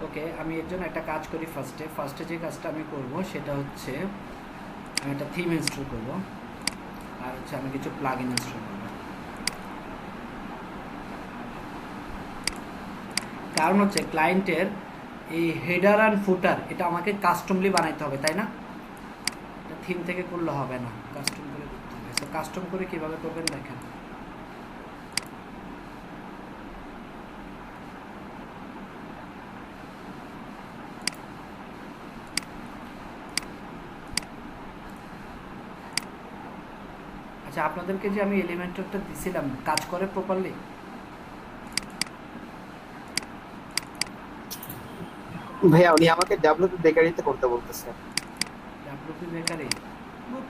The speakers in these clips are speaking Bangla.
ওকে, আমি এর জন্য একটা কাজ করি। ফার্স্টে যে কাজটা আমি করব সেটা হচ্ছে আমি একটা থিম ইনস্টল করব, আর হচ্ছে আমি কিছু প্লাগইন ইনস্টল করব। কারণ হচ্ছে ক্লায়েন্টের এই হেডার অ্যান্ড ফুটার এটা আমাকে কাস্টমলি বানাইতে হবে, তাই না? এটা থিম থেকে করলে হবে না, কাস্টম করে করতে হবে। তো কাস্টম করে কীভাবে করবেন দেখেন। আচ্ছা, আপনাদেরকে যে আমি এলিমেন্টরটা দিছিলাম কাজ করে প্রপারলি? ভাইয়া উনি আমাকে ডাব্লিউপি বেকারিতে করতে বলতেছে। ডাব্লিউপি বেকারি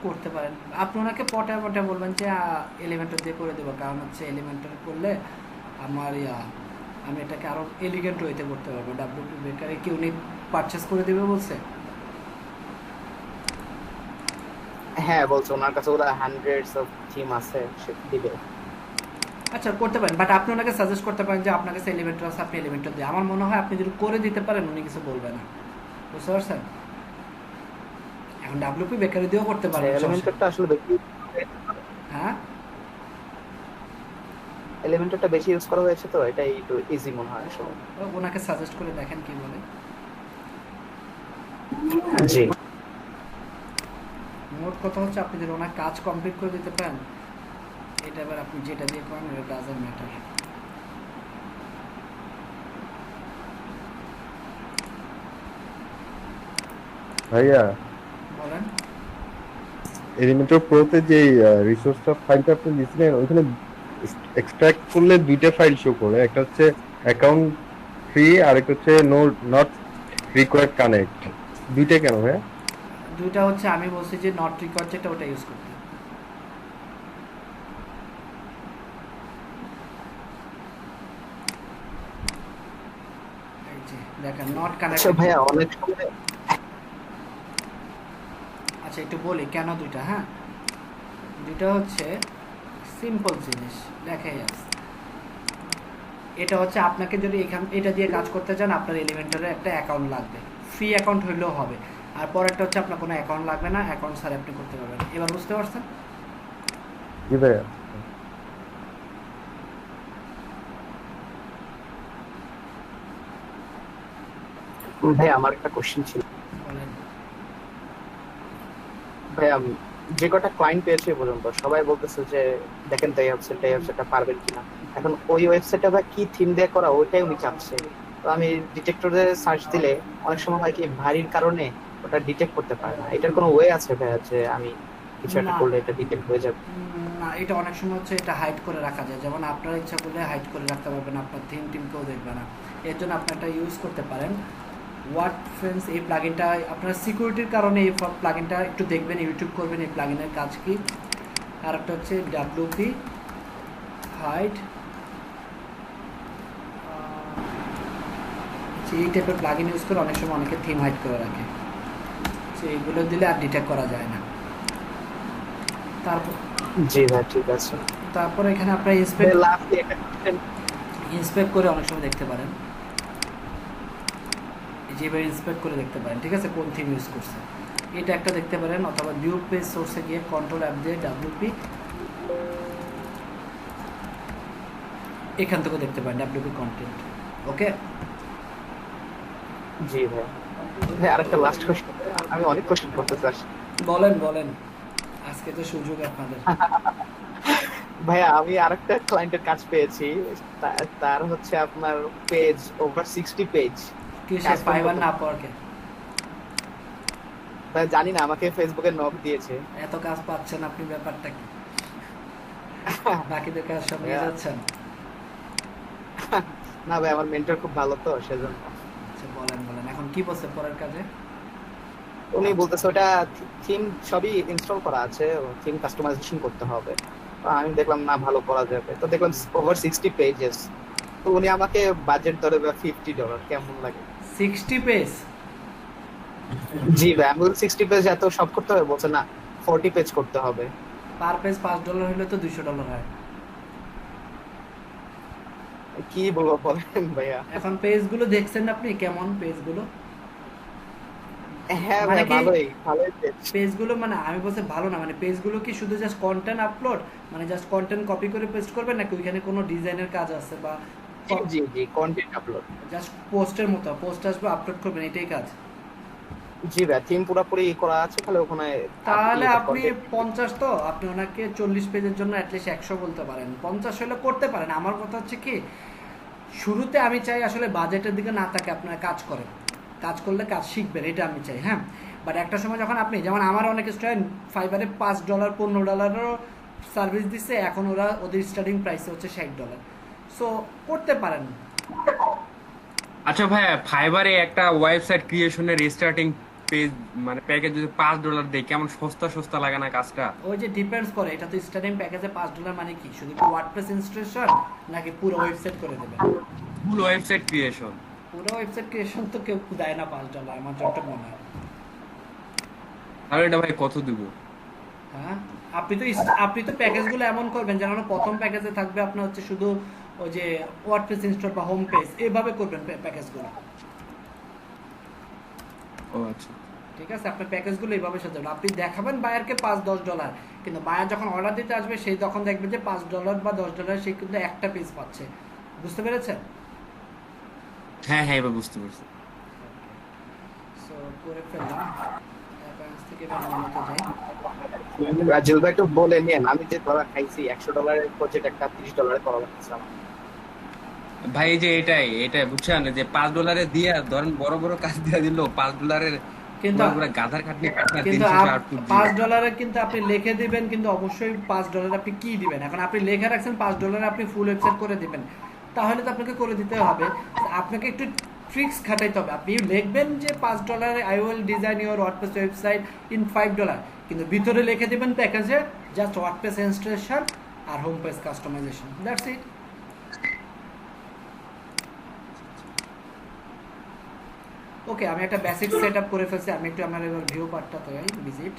করতে পারেন। আপনি ওনাকে পটায় পটায় বলবেন যে এলিমেন্টর দিয়ে করে দেবো, কারণ হচ্ছে এলিমেন্টর করলে আমার আমি এটাকে আরও এলিগেন্ট ওয়েতে করতে পারবো। ডাব্লিউপি বেকারি কি উনি পারচেস করে দেবে বলছে? হ্যাঁ বলছে ওনার কাছে ওরা হান্ড্রেডস অফ থিম আছে, সে দিবে। আচ্ছা, করতে পারেন, বাট আপনি ওনাকে সাজেস্ট করতে পারেন যে আপনার কাছে এলিমেন্টর আছে, আপনি এলিমেন্টর দিয়ে। আমার মনে হয় আপনি যদি করে দিতে পারেন উনি কিছু বলবে না, বুঝতে পারছেন? এখন ডাব্লিউপি বেকারি দিয়েও করতে আচ্ছা পারবেন, সমস্যা নেই। এলিমেন্টরটা আসলে বেশি, হ্যাঁ, এলিমেন্টরটা বেশি ইউজ করা হয়েছে তো এটাই একটু ইজি মনে হয় আসলে। ওনাকে সাজেস্ট করে দেখেন কি বলে। জি মোট কথা হচ্ছে আপনি যদি ওনার কাজ কমপ্লিট করে দিতে পারেন, এটা এবার আপনি যেটা দিয়ে করেন এটা ডাজন্ট ম্যাটার। ভাইয়া, বলেন। এলিমেন্টর প্রোতে যে রিসোর্সটা ফাইলটা আপনি দিয়েছিলেন ওইখানে এক্সট্রাক্ট করলে দুইটা ফাইল শো করে, একটা হচ্ছে অ্যাকাউন্ট ফ্রি আর একটা হচ্ছে নো নট রিকোয়ার্ড কানেক্ট। দুইটা কেন ভাইয়া? দুইটা হচ্ছে আমি বলছি যে নট রিকোয়ার্ড যেটা ওটা ইউজ করতে। এই যে দেখেন নট আচ্ছা কানেক্টেড। ভাইয়া অনেক সময়, আচ্ছা, একটু বলি কেন দুইটা। হ্যাঁ, দুইটা হচ্ছে সিম্পল জিনিস, দেখাই আছে। এটা হচ্ছে আপনাকে যদি এটা দিয়ে কাজ করতে চান আপনার এলিমেন্টারে একটা অ্যাকাউন্ট লাগবে, ফ্রি অ্যাকাউন্ট হইলেও হবে। আর পরেরটা হচ্ছে আপনার কোনো অ্যাকাউন্ট লাগবে না, অ্যাকাউন্ট ছাড়া আপনি করতে পারবেন। এবার বুঝতে পারছেন? জি ভাইয়া। ভাইয়া আমার একটা কোশ্চেন ছিল। বলেন। ভাইয়া যে কটা ক্লায়েন্ট পেয়েছে এ পর্যন্ত সবাই বলতেছে যে দেখেন তো এই ওয়েবসাইটটা পারবেন কিনা। এখন ওই ওয়েবসাইটটা বা কি থিম দিয়ে করা ওইটাই উনি চাচ্ছে। তো আমি ডিটেক্টরে সার্চ দিলে অনেক সময় হয় কি ভারীর কারণে ওটা ডিটেক্ট করতে পারে না। এটার কোনো ওয়ে আছে ভাইয়া যে আমি কিছু একটা না, করলে এটা ডিটেক্ট হয়ে যাবে? না, এটা অনেক সময় হচ্ছে এটা হাইড করে রাখা যায়, যেমন আপনার ইচ্ছা করলে হাইড করে রাখতে পারবেন, আপনার থিম কেউ দেখবে না। এর জন্য আপনি একটা ইউজ করতে পারেন ওয়ার্ড ফ্রেন্ডস। এই প্লাগিনটা আপনার সিকিউরিটির কারণে এই প্লাগিনটা একটু দেখবেন, ইউটিউব করবেন এই প্লাগিনের কাজ কি। আর একটা হচ্ছে ডাব্লিউপি হাইড, এই টাইপের প্লাগিন ইউজ করে অনেক সময় অনেকে থিম হাইড করে রাখে, সো এইগুলো দিলে আর ডিটেক্ট করা যায় না। তারপর জি ভাই ঠিক আছে। তারপর এখানে আপনার ভাই লাস্টলি একটা কোশ্চেন। ইন্সপেক্ট করে অনেক সময় দেখতে পারেন, এই যে এবার ইন্সপেক্ট করে দেখতে পারেন, ঠিক আছে, কোন থিম ইউজ করছে এটা একটা দেখতে পারেন। অথবা ভিউ পেজ সোর্সে গিয়ে কন্ট্রোল অ্যাপ দিয়ে ডাব্লিউপি এখান থেকে দেখতে পারেন ডাব্লিউপি কন্টেন্ট। ওকে, জি ভাই। ভাই আরেকটা লাস্ট কোশ্চেন, আমি অনেক কোশ্চেন করতে চাই। বলেন বলেন, আজকে তো সুযোগ আপনাদের। ভাইয়া আমি আরেকটা ক্লায়েন্টের কাজ পেয়েছি। তার হচ্ছে আপনার পেজ ওভার 60 পেজ। কি সে কাস্টম ফাইবার করতে, না পাওয়ারকে? ভাই জানি না, আমাকে ফেসবুকে নক দিয়েছে। এত কাজ পাচ্ছেন আপনি, ব্যাপারটা কি? বাকিদের কাজ সব নিয়ে ভাইয়া, যাচ্ছেন? না ভাই আমার মেন্টর খুব ভালো তো সেজন্য। আচ্ছা, বলেন বলেন, এখন কি বলছে পরের কাজে? উনি বলতেছে ওটা থিম সবই ইনস্টল করা আছে, থিম কাস্টমাইজেশন করতে হবে। তো আমি দেখলাম না ভালো করা যাবে, তো দেখলাম ওভার 60 পেজেস। তো উনি আমাকে বাজেট ধরে $50, কেমন লাগে? 60 পেজ? জি ভাই আমি 60 পেজ এত সব করতে হবে বলছে না, 40 পেজ করতে হবে। পার পেজ $5 হলে তো $200 হয়। কি বলবো বলেন ভাইয়া। এখন পেজগুলো দেখছেন আপনি কেমন পেজগুলো? হ্যাঁ মানে ভাইয়া, কি ভালোই ভালোই পেজ। পেজগুলো, মানে আমি বলছি ভালো না, মানে পেজগুলো কি শুধু জাস্ট কন্টেন্ট আপলোড, মানে জাস্ট কন্টেন্ট কপি করে পেস্ট করবেন, নাকি ওইখানে কোনো ডিজাইনের কাজ আছে বা জি জি জি, কন্টেন্ট আপলোড। জাস্ট পোস্টের মতো পোস্ট আসবে আপলোড করবেন, এটাই কাজ? জি ভাইয়া, থিম পুরোপুরি করা আছে, খালি ওখানে তাহলে আপনি কন্টেন্ট। 50, তো আপনি ওনাকে 40 পেজের জন্য অ্যাটলিস্ট 100 বলতে পারেন, 50 হলে করতে পারেন। আমার কথা হচ্ছে কি, শুরুতে আমি চাই আসলে বাজেটের দিকে না তাকে আপনারা কাজ করেন, কাজ করলে কাজ শিখবেন, এটা আমি চাই। হ্যাঁ, বাট একটা সময় যখন আপনি, যেমন আমার অনেক স্টুডেন্ট ফাইবারে $5 $15 সার্ভিস দিচ্ছে, এখন ওরা ওদের স্টার্টিং প্রাইস হচ্ছে $60। সো করতে পারেন। আচ্ছা ভাইয়া, ফাইবারে একটা ওয়েবসাইট ক্রিয়েশনের স্টার্টিং পেজ মানে প্যাকেজ যদি $5 দেয়, কেমন সস্তা সস্তা লাগে না কাজটা? ওই যে ডিপেন্ডস করে, এটা তো স্টার্টিং প্যাকেজে $5 মানে কি শুধু কি ওয়ার্ডপ্রেস ইনস্টলেশন, নাকি পুরো ওয়েবসাইট করে দেবেন? ফুল ওয়েবসাইট ক্রিয়েশন। পুরো ওয়েবসাইট ক্রিয়েশন তো কেউ দেয় না $5, আমার যতটা মনে হয়। তাহলে এটা ভাই কত দিব? হ্যাঁ, আপনি তো প্যাকেজগুলো এমন করবেন যেন প্রথম প্যাকেজে থাকবে আপনার হচ্ছে শুধু ওই যে ওয়ার্ডপ্রেস ইনস্টল বা হোম পেজ, এইভাবে করবেন প্যাকেজগুলো। ও আচ্ছা। ঠিক আছে, আপনার প্যাকেজগুলো এইভাবে সাজাবেন। আপনি দেখাবেন বায়ারকে $5-10, কিন্তু বায়ার যখন অর্ডার দিতে আসবে সেই তখন দেখবে যে $5 বা $10 সে কিন্তু একটা পেজ পাচ্ছে। বুঝতে পেরেছেন? হ্যাঁ হ্যাঁ, এবার বুঝতে পারছি। সো করে ফেললাম, অ্যাডভান্স থেকে এবার মেনুতে যাই। রাজেল ভাই একটু বলে নেন, আমি যে ধরা খাইছি $100 প্রজেক্ট একটা $30 করা লাগছে আমার। ভাই এই যে এটাই বুঝছেন, যে $5 দিয়ে ধরেন বড় বড় কাজ দিয়ে দিল, $5 কিন্তু পুরো গাধার খাটনি দিন কিন্তু শেষে আউটপুট দিল। $5 কিন্তু আপনি লিখে দিবেন, কিন্তু অবশ্যই $5 আপনি কি দিবেন। এখন আপনি লেখা রাখছেন $5 আপনি ফুল ওয়েবসাইট করে দিবেন, তাহলে তো আপনাকে করে দিতে হবে। আপনাকে একটু ট্রিক্স খাটাইতে হবে। আপনি লিখবেন যে $5 I will design your WordPress website in $5, কিন্তু ভিতরে লিখে দিবেন প্যাকেজে জাস্ট ওয়ার্ডপ্রেস ইনস্টলেশন আর home page customization, that's it. Okay, আমি একটা বেসিক সেটআপ করে ফেলছি। আমি একটু আমার এবার ভিউ পার্টটাতে যাই, ভিজিট।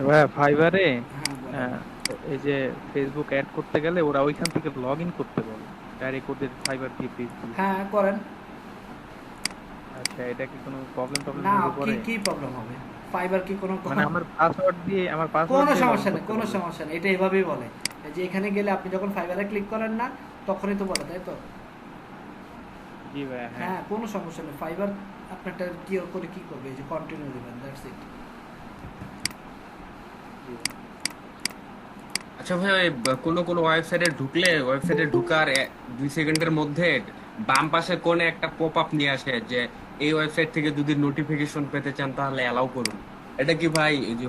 ভাইয়া ফাইবারে হ্যাঁ বলেন। এই যে ফেসবুক অ্যাড করতে গেলে ওরা ওইখান থেকে লগ ইন করতে বলে ডাইরেক্ট ওদের ফাইবার দিয়ে পেজ দিয়ে। হ্যাঁ করেন। আচ্ছা, এটা কি কোনো প্রবলেম না, মধ্যে কি পড়ে? কি প্রবলেম হবে? ফাইবার কি কোনো মানে আমার পাসওয়ার্ড দিয়ে কোনো login সমস্যা নেই, করতে কোনো বলে। সমস্যা নেই, এটা এভাবেই বলে। এই যে এখানে গেলে আপনি যখন ফাইবারে ক্লিক করেন না, তখনই তো বলে, তাই তো? জি ভাইয়া, হ্যাঁ। হ্যাঁ, কোনো সমস্যা নেই। ফাইবার আপনারটা কি করে কি করবে, এই যে কন্টিনিউ দিবেন, দ্যাটস ইট। জি। আচ্ছা ভাই, ওই কোনো কোনো ওয়েবসাইটে ঢুকলে ওয়েবসাইটে ঢুকার 2 সেকেন্ডের মধ্যে বাম পাশে কোণে একটা পপ আপ নিয়ে আসে যে এই ওয়েবসাইট থেকে যদি নোটিফিকেশন পেতে চান তাহলে অ্যালাউ করুন। এটা কি ভাই এই যে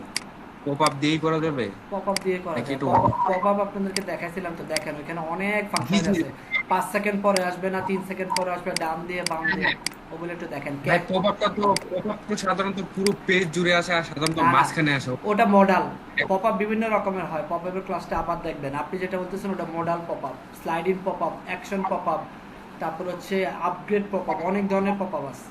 পপ আপ দিয়েই করা যাবে পপ আপ দিয়ে করা নাকি যায়। একটু? পপ আপ আপনাদেরকে দেখাইছিলাম তো, দেখেন ওখানে অনেক জি ফাংশন জি আছে। 5 সেকেন্ড পরে আসবে না 3 সেকেন্ড পরে আসবে, ডান দিয়ে বাম দিয়ে, ওগুলো একটু দেখেন। ভাই, পপ আপ তো সাধারণত পুরো পেজ জুড়ে আসে আর সাধারণত না, মাঝখানে আসে। ওটা মডাল পপ আপ, বিভিন্ন রকমের হয়। পপ আপের ক্লাসটা আবার দেখবেন। আপনি যেটা বলতেছেন ওটা modal pop up, slide in pop up, action pop up, তারপর হচ্ছে আপগ্রেড পপ আপ, অনেক ধরনের পপ আপ আছে।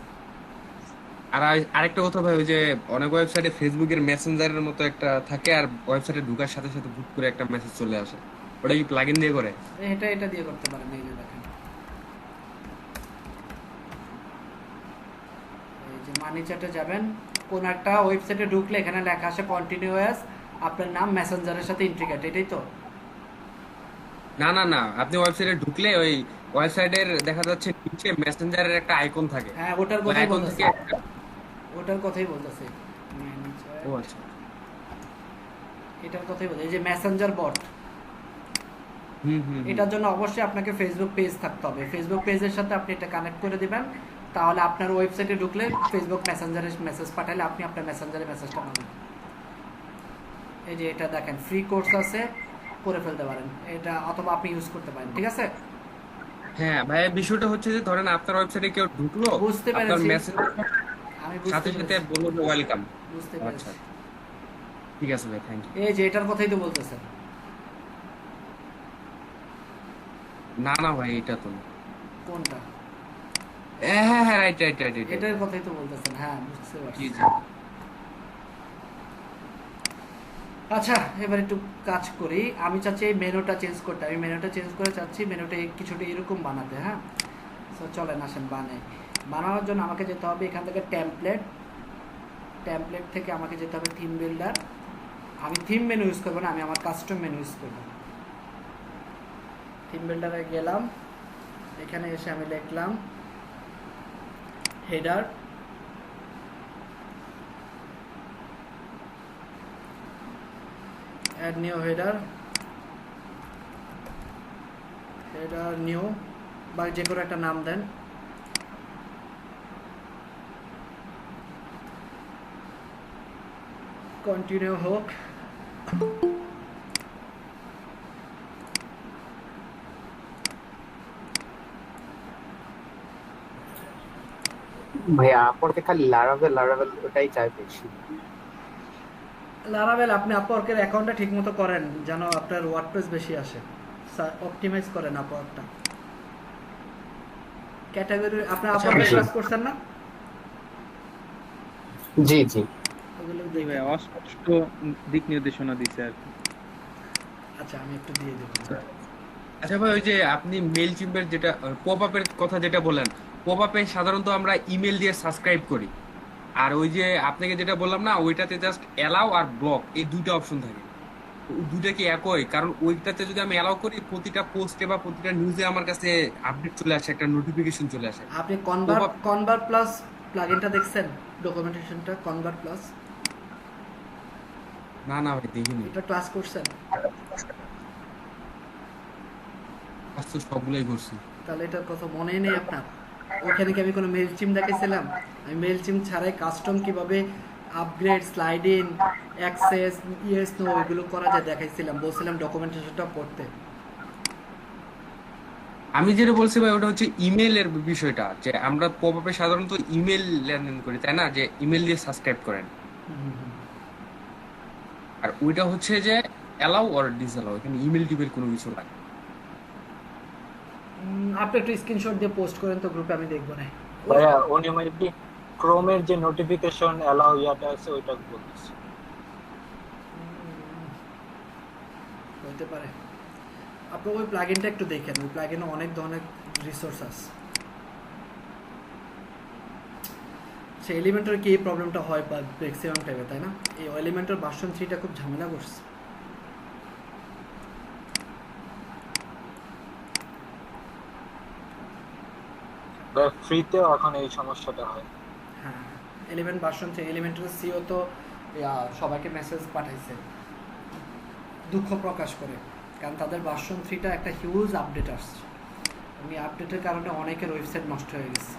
আর আরেকটা কথা ভাই, ওই যে অনেক ওয়েবসাইটে ফেসবুকের মেসেঞ্জারের মতো একটা থাকে আর ওয়েবসাইটে ঢোকার সাথে সাথে হুট করে একটা মেসেজ চলে আসে, ওটা কি প্লাগইন দিয়ে করে? এটা দিয়ে করতে পারেন। এই যে দেখেন, এই যে মানি চ্যাটে যাবেন, কোন একটা ওয়েবসাইটে ঢুকলে এখানে লেখা আসে কন্টিনিউয়াস, আপনার নাম মেসেঞ্জারের সাথে ইন্টিগ্রেট, এটাই তো? না না না, আপনি ওয়েবসাইটে ঢুকলে ওই ওয়েবসাইটের দেখা যাচ্ছে নিচে মেসেঞ্জারের একটা আইকন থাকে। হ্যাঁ, ওটার ওই কথাই আইকন বলতেছি, থেকে ওটার কথাই বলতেছি। ও আচ্ছা। এটার কথাই বলতেছি, এই যে মেসেঞ্জার বট, হুম হুম হুম। এটার জন্য অবশ্যই আপনাকে ফেসবুক পেজ থাকতে হবে। ফেসবুক পেজের সাথে আপনি এটা কানেক্ট করে দিবেন, তাহলে আপনার ওয়েবসাইটে ঢুকলে ফেসবুক মেসেঞ্জারে মেসেজ পাঠালে আপনি আপনার মেসেঞ্জারে মেসেজটা পাবেন। এই যে এটা দেখেন, ফ্রি কোর্স আছে, করে ফেলতে পারেন এটা, অথবা আপনি ইউজ করতে পারেন। ঠিক আছে, হ্যাঁ ভাই, বিষয়টা হচ্ছে যে ধরেন আপনার ওয়েবসাইটে কেউ ঢুকলো, বুঝতে আপনার পেরেছি, মেসেঞ্জার আমি সাথে বুঝতে সাথে পেরেছি, বললো যে ওয়েলকাম। বুঝতে আচ্ছা, পেরেছি। ঠিক আছে ভাই, থ্যাংক ইউ। এই যে এটার কথাই তো বলতেছেন। না না ভাই, এটা তো না। কোনটা? হ্যাঁ হ্যাঁ হ্যাঁ, রাইট রাইট রাইট রাইট। এটার কথাই তো বলতেছেন, হ্যাঁ বুঝতে জি পারছি। জি। আচ্ছা, এবার একটু কাজ করি। আমি চাচ্ছি এই মেনুটা চেঞ্জ করতে। আমি মেনুটা চেঞ্জ করে চাচ্ছি মেনুটা কিছুটা এরকম বানাতে। হ্যাঁ, সো চলেন আসেন বানাই। বানানোর জন্য আমাকে যেতে হবে এখান থেকে টেমপ্লেট। টেমপ্লেট থেকে আমাকে যেতে হবে থিম বিল্ডার। আমি থিম মেনু ইউজ করবো না, আমি আমার কাস্টম মেনু ইউজ করবো। থিম বিল্ডারে গেলাম, এখানে এসে আমি লিখলাম header, add new header, header new বা যে কোনো একটা নাম দেন। কন্টিনিউ হোক। ভাইয়া আপরকে খালি লারাভেল লারাভেল ওটাই চাই বেশি। লারাভেল আপনি আপওয়ার্কের অ্যাকাউন্টটা ঠিকমতো করেন যেন আপনার ওয়ার্ডপ্রেস বেশি আসে। অপটিমাইজ করেন আপওয়ার্কটা। ক্যাটাগরি আপনার আচ্ছা, আপওয়ার্কে জি। কাজ করছেন না? জি জি। ওগুলো জি ভাই, দেখে। অস্পষ্ট দিক নির্দেশনা দিছে আর কি। আচ্ছা, আমি একটু দিয়ে দেবো। আচ্ছা ভাই, ওই যে আপনি মেল চিম্পের যেটা পপ আপের কথা যেটা বললেন, পপ আপে সাধারণত আমরা ইমেল দিয়ে সাবস্ক্রাইব করি। আর ওই যে আপনাকে যেটা বললাম না, ওইটাতে জাস্ট অ্যালাউ আর ব্লক এই দুইটা অপশন থাকে। তো ওই দুইটা কি একই? কারণ ওইটাতে যদি আমি অ্যালাউ করি, প্রতিটা পোস্টে বা প্রতিটা নিউজে আমার কাছে আপডেট চলে আসে, একটা নোটিফিকেশন চলে আসে। আপনি পপ আপ কনভার্ট প্লাস প্লাগইনটা দেখছেন? ডকুমেন্টেশনটা কনভার্ট প্লাস, না না ভাই, দেখিনি। এটা ক্লাস করছেন? আজ তো সবগুলাই করছি। তাহলে এটার কথা মনেই নেই আপনার? ওইখানে কি আমি কোনো মেল চিম দেখাইছিলাম? আমি মেল চিম ছাড়াই কাস্টম কিভাবে upgrade, slide in, access, yes no এগুলো করা যায় দেখাইছিলাম, বলছিলাম ডকুমেন্টেশনটা পড়তে। আমি যেটা বলছি ভাই, ওটা হচ্ছে ইমেলের বিষয়টা, যে আমরা পপ আপে সাধারণত ইমেল লেনদেন করি, তাই না? যে ইমেল দিয়ে সাবস্ক্রাইব করেন। আর ওইটা হচ্ছে যে অ্যালাউ অর ডিসঅ্যালাউ, এখানে ইমেল টিমেল কোনো কিছু লাগে না। আপনি একটু স্ক্রিনশট দিয়ে পোস্ট করেন তো গ্রুপে, আমি দেখবো না। ভাইয়া উনি মেবি ক্রোমের যে নোটিফিকেশন অ্যালাউ ইয়াটা আছে ওইটা বলতেছে। হতে পারে। আপনি ওই প্লাগইনটা একটু দেখেন, ওই প্লাগইনে অনেক ধরনের রিসোর্স আছে। সে এলিমেন্টের কি এই প্রবলেমটা হয় বা ম্যাক্সিমাম টাইমে, তাই না? এই এলিমেন্টের ভার্সন 3টা খুব ঝামেলা করছে। ফ্রিতেও এখন এই সমস্যাটা হয়। হ্যাঁ, এলিমেন্ট ভার্সন 3, এলিমেন্টের সিও তো সবাইকে মেসেজ পাঠাইছে দুঃখ প্রকাশ করে, কারণ তাদের ভার্সন 3টা একটা হিউজ আপডেট আসছে। এবং এই আপডেটের কারণে অনেকের ওয়েবসাইট নষ্ট হয়ে গেছে।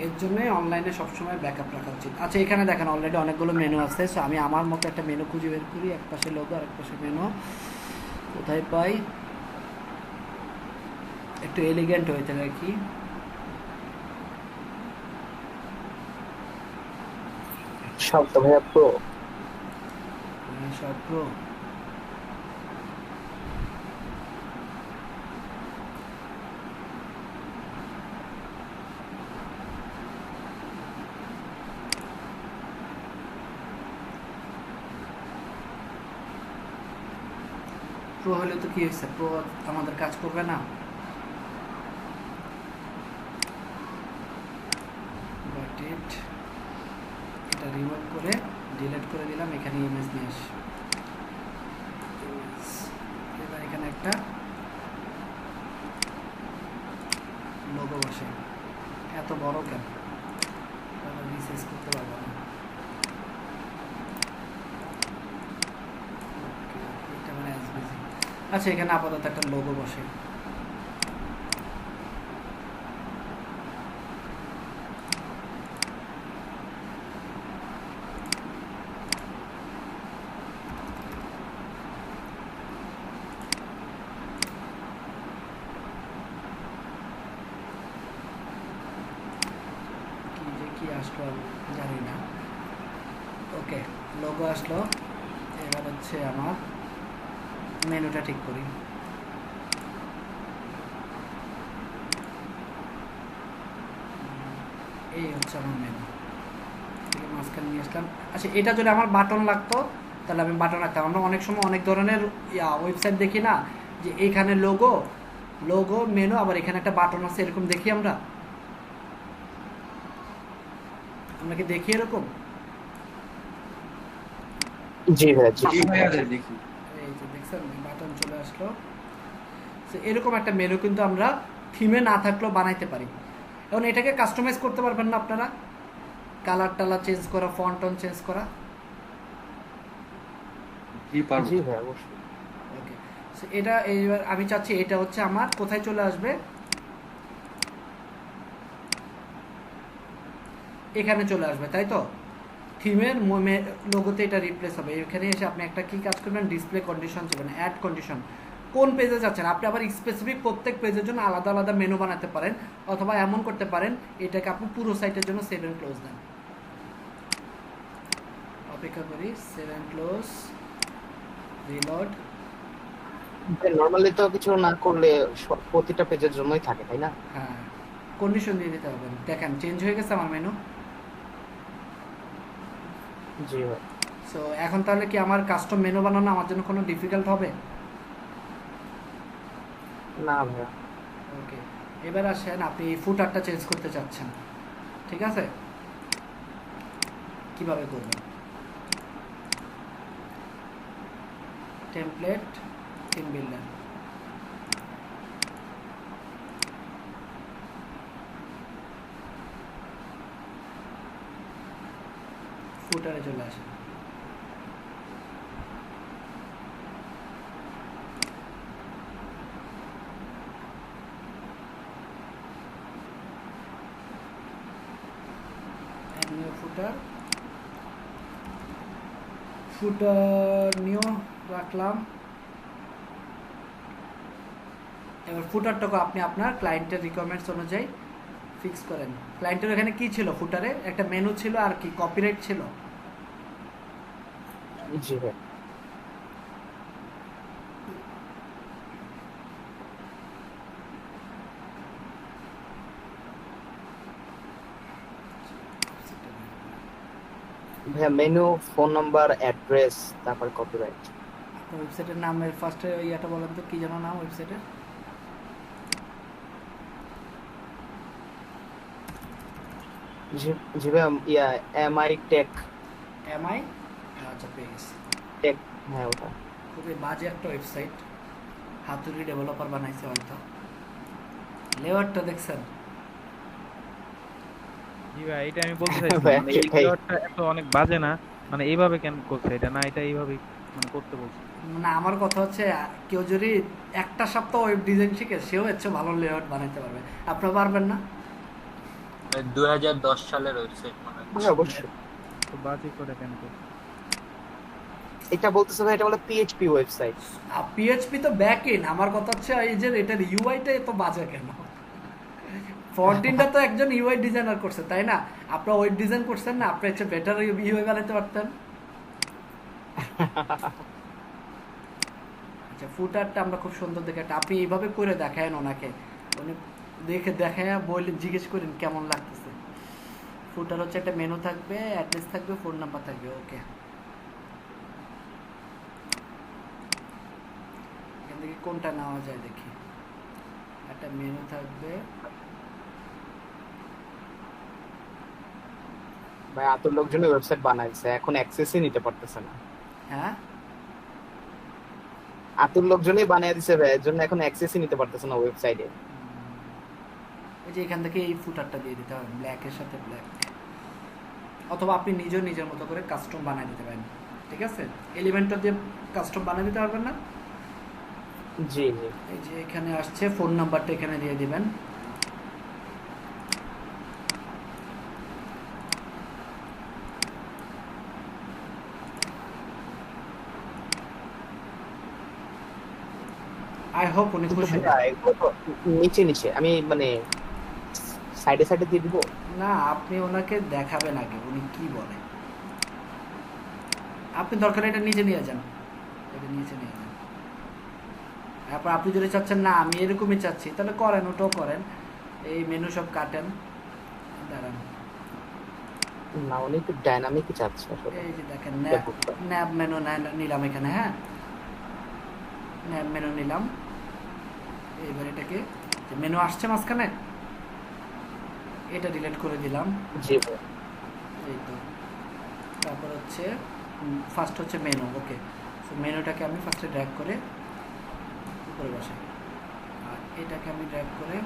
এর জন্যই অনলাইনে সবসময় ব্যাকআপ রাখা উচিত। আচ্ছা, এখানে দেখেন অলরেডি অনেকগুলো মেনু আছে। সো আমি আমার মতো একটা মেনু খুঁজে বের করি। এক পাশে লোগো আর এক পাশে মেনু। কোথায় পাই? একটু এলিগেন্ট হইতে আর কি। সব তো ভাইয়া প্রো। সব প্রো। প্রো হলে তো কি হয়েছে? প্রো আমাদের কাজ করবে না? বাট এটা রিমুভ করে ডিলিট করে দিলাম। এখানে ইমেজ নিয়ে আসি। এবার এখানে একটা লোগো বসে। এত বড় কেন? রিসাইজ করতে পারবো না। এটা মানে এসবিসি। আচ্ছা, এখানে আপাতত একটা লোগো বসে। কি আসলো জানি না। ওকে, লোগো আসলো। এবার হচ্ছে আমার মেনুটা ঠিক করি। এই হচ্ছে আমার মেনু। মাঝখানে নিয়ে আসলাম। আচ্ছা, এটা যদি আমার বাটন লাগতো তাহলে আমি বাটন রাখতাম। আমরা অনেক সময় অনেক ধরনের ওয়েবসাইট দেখি না, যে এইখানে লোগো লোগো মেনু, আবার এখানে একটা বাটন আছে, এরকম দেখি আমরা আমরা কি দেখি এরকম? জি ভাইয়া, জি। জি ভাইয়া দেখি। এই যে দেখছেন বাটন চলে আসলো। তো এরকম একটা মেনু কিন্তু আমরা থিমে না থাকলেও বানাইতে পারি। এখন এটাকে কাস্টমাইজ করতে পারবেন না আপনারা, কালার টালার চেঞ্জ করা, ফন্ট টন চেঞ্জ করা? জি পারবো। জি ভাইয়া, অবশ্যই। ওকে, সো এটা এইবার আমি চাচ্ছি এটা হচ্ছে আমার কোথায় চলে আসবে, এখানে চলে আসবে, তাই তো? থিমের লোগোতে এটা রিপ্লেস হবে। এখানে এসে আপনি একটা কি কাজ করবেন, ডিসপ্লে কন্ডিশন যাবেন, অ্যাড কন্ডিশন, কোন পেজে যাচ্ছেন আপনি। আবার স্পেসিফিক প্রত্যেক পেজের জন্য আলাদা আলাদা মেনু বানাতে পারেন, অথবা এমন করতে পারেন এটাকে আপনি পুরো সাইটের জন্য সেভ এন্ড ক্লোজ দেন। অপেক্ষা করি, save and close, reload. Normally তো কিছু না করলে প্রতিটা পেজের জন্যই থাকে, তাই না? হ্যাঁ, কন্ডিশন দিয়ে দিতে হবে। দেখেন চেঞ্জ হয়ে গেছে আমার মেনু। জি ভাই। সো এখন তাহলে কি আমার কাস্টম মেনু বানানো আমার জন্য কোনো ডিফিকাল্ট হবে? না ভাইয়া। ওকে, এবার আসেন আপনি ফুটারটা চেঞ্জ করতে চাচ্ছেন, ঠিক আছে? কিভাবে করবেন? টেমপ্লেট, থিম বিল্ডার, ফুটারে চলে আসেন। নিউ ফুটার, ফুটার নিউ রাখলাম। এবার ফুটারটাকে আপনি আপনার ক্লায়েন্টের রিকোয়ারমেন্টস অনুযায়ী ফিক্স করেন। ক্লায়েন্টের এখানে কি ছিল, ফুটারে একটা মেনু ছিল আর কি কপিরাইট ছিল। জি ভাই। ভাইয়া মেনু, ফোন নাম্বার, অ্যাড্রেস, তারপর কপিরাইট। আপনার ওয়েবসাইটের নামের ফার্স্টে ইয়াটা বলেন তো, কি যেন নাম ওয়েবসাইটের? জি জি ভাইয়া, এমআই টেক। এমআই, আচ্ছা পেয়ে গেছি। টেক, হ্যাঁ ওটা। খুবই বাজে একটা ওয়েবসাইট, হাতুড়ি ডেভেলপার বানাইছে হয়তো। লেআউটটা দেখছেন? জি ভাই, এটা আমি বলতে চাইছি ভাই, মানে এই ভাই। লেআউটটা এত অনেক বাজে না, মানে এইভাবে কেন করছে এটা, না এটা এইভাবে মানে করতে বলছে। না, আমার কথা হচ্ছে কেউ যদি একটা সপ্তাহ ওয়েব ডিজাইন শিখে সেও হচ্ছে ভালো লেআউট বানাইতে পারবে, আপনারা পারবেন না? 2010 সালের ওয়েবসাইট মনে হয়। হ্যাঁ অবশ্যই। তো বাজে করে কেন করছে? এটা বলতেছে ভাই, এটা বলে পিএইচপি ওয়েবসাইট। পিএইচপি তো ব্যাক এন্ড, আমার কথা হচ্ছে এই যে এটার ইউআইটা এত বাজে কেন? ফ্রন্ট-এন্ডটা তো একজন ইউআই ডিজাইনার করছে, তাই না? আপনারা ওয়েব ডিজাইন করছেন না, আপনি হচ্ছে বেটার ইউআই বানাইতে পারতেন। আচ্ছা, ফুটারটা আমরা খুব সুন্দর দেখে একটা আপনি এইভাবে করে দেখায়েন ওনাকে, উনি দেখে দেখায় বলে জিজ্ঞেস করেন কেমন লাগতেছে। ফুটার হচ্ছে একটা মেনু থাকবে, অ্যাড্রেস থাকবে, ফোন নাম্বার থাকবে। ওকে, এখান থেকে কোনটা নেওয়া যায় দেখি। একটা মেনু থাকবে, ভাই এত লোকজনের ওয়েবসাইট বানাইছে, এখন অ্যাক্সেসই নিতে পারতেছে না। হ্যাঁ এত লোকজনই বানিয়ে দিছে ভাই, এর জন্য এখন অ্যাক্সেসই নিতে পারতেছে না ওয়েবসাইটে। এই যে এখান থেকে এই ফুটারটা দিয়ে দিতে হবে, ব্ল্যাকের সাথে ব্ল্যাক, অথবা আপনি নিজেও নিজের মতো করে কাস্টম বানিয়ে দিতে পারেন, ঠিক আছে? এলিমেন্টটা দিয়ে কাস্টম বানিয়ে দিতে পারবেন না? জি জি। এই যে এখানে আসছে, ফোন নাম্বারটা এখানে দিয়ে দিবেন। আই হোপ উনি খুশি। নিচে নিচে আমি মানে সাইডে সাইডে দিয়ে দিব। না, আপনি ওনাকে দেখাবেন আগে উনি কি বলে। আপনি দরকার এটা নিচে নিয়ে যান, এটা নিচে নিয়ে যান। তারপর আপনি যদি চাচ্ছেন না আমি এরকমই চাচ্ছি, তাহলে করেন, ওটাও করেন। এই মেনু সব কাটেন, দাঁড়ান, না, উনি একটু ডাইনামিকই চাচ্ছে আসলে। এই যে দেখেন ব্যাপারটা। ন্যাব মেনু নিলাম এখানে, হ্যাঁ ন্যাব মেনু নিলাম। এবার এটাকে মেনু আসছে মাঝখানে, এটা ডিলিট করে দিলাম। জি ভাই। এই তো, তারপর হচ্ছে ফার্স্ট হচ্ছে মেনু। ওকে, সো মেনুটাকে আমি ফার্স্টে ড্র্যাগ করে উপরে বসাই, আর এটাকে আমি ড্র্যাগ করে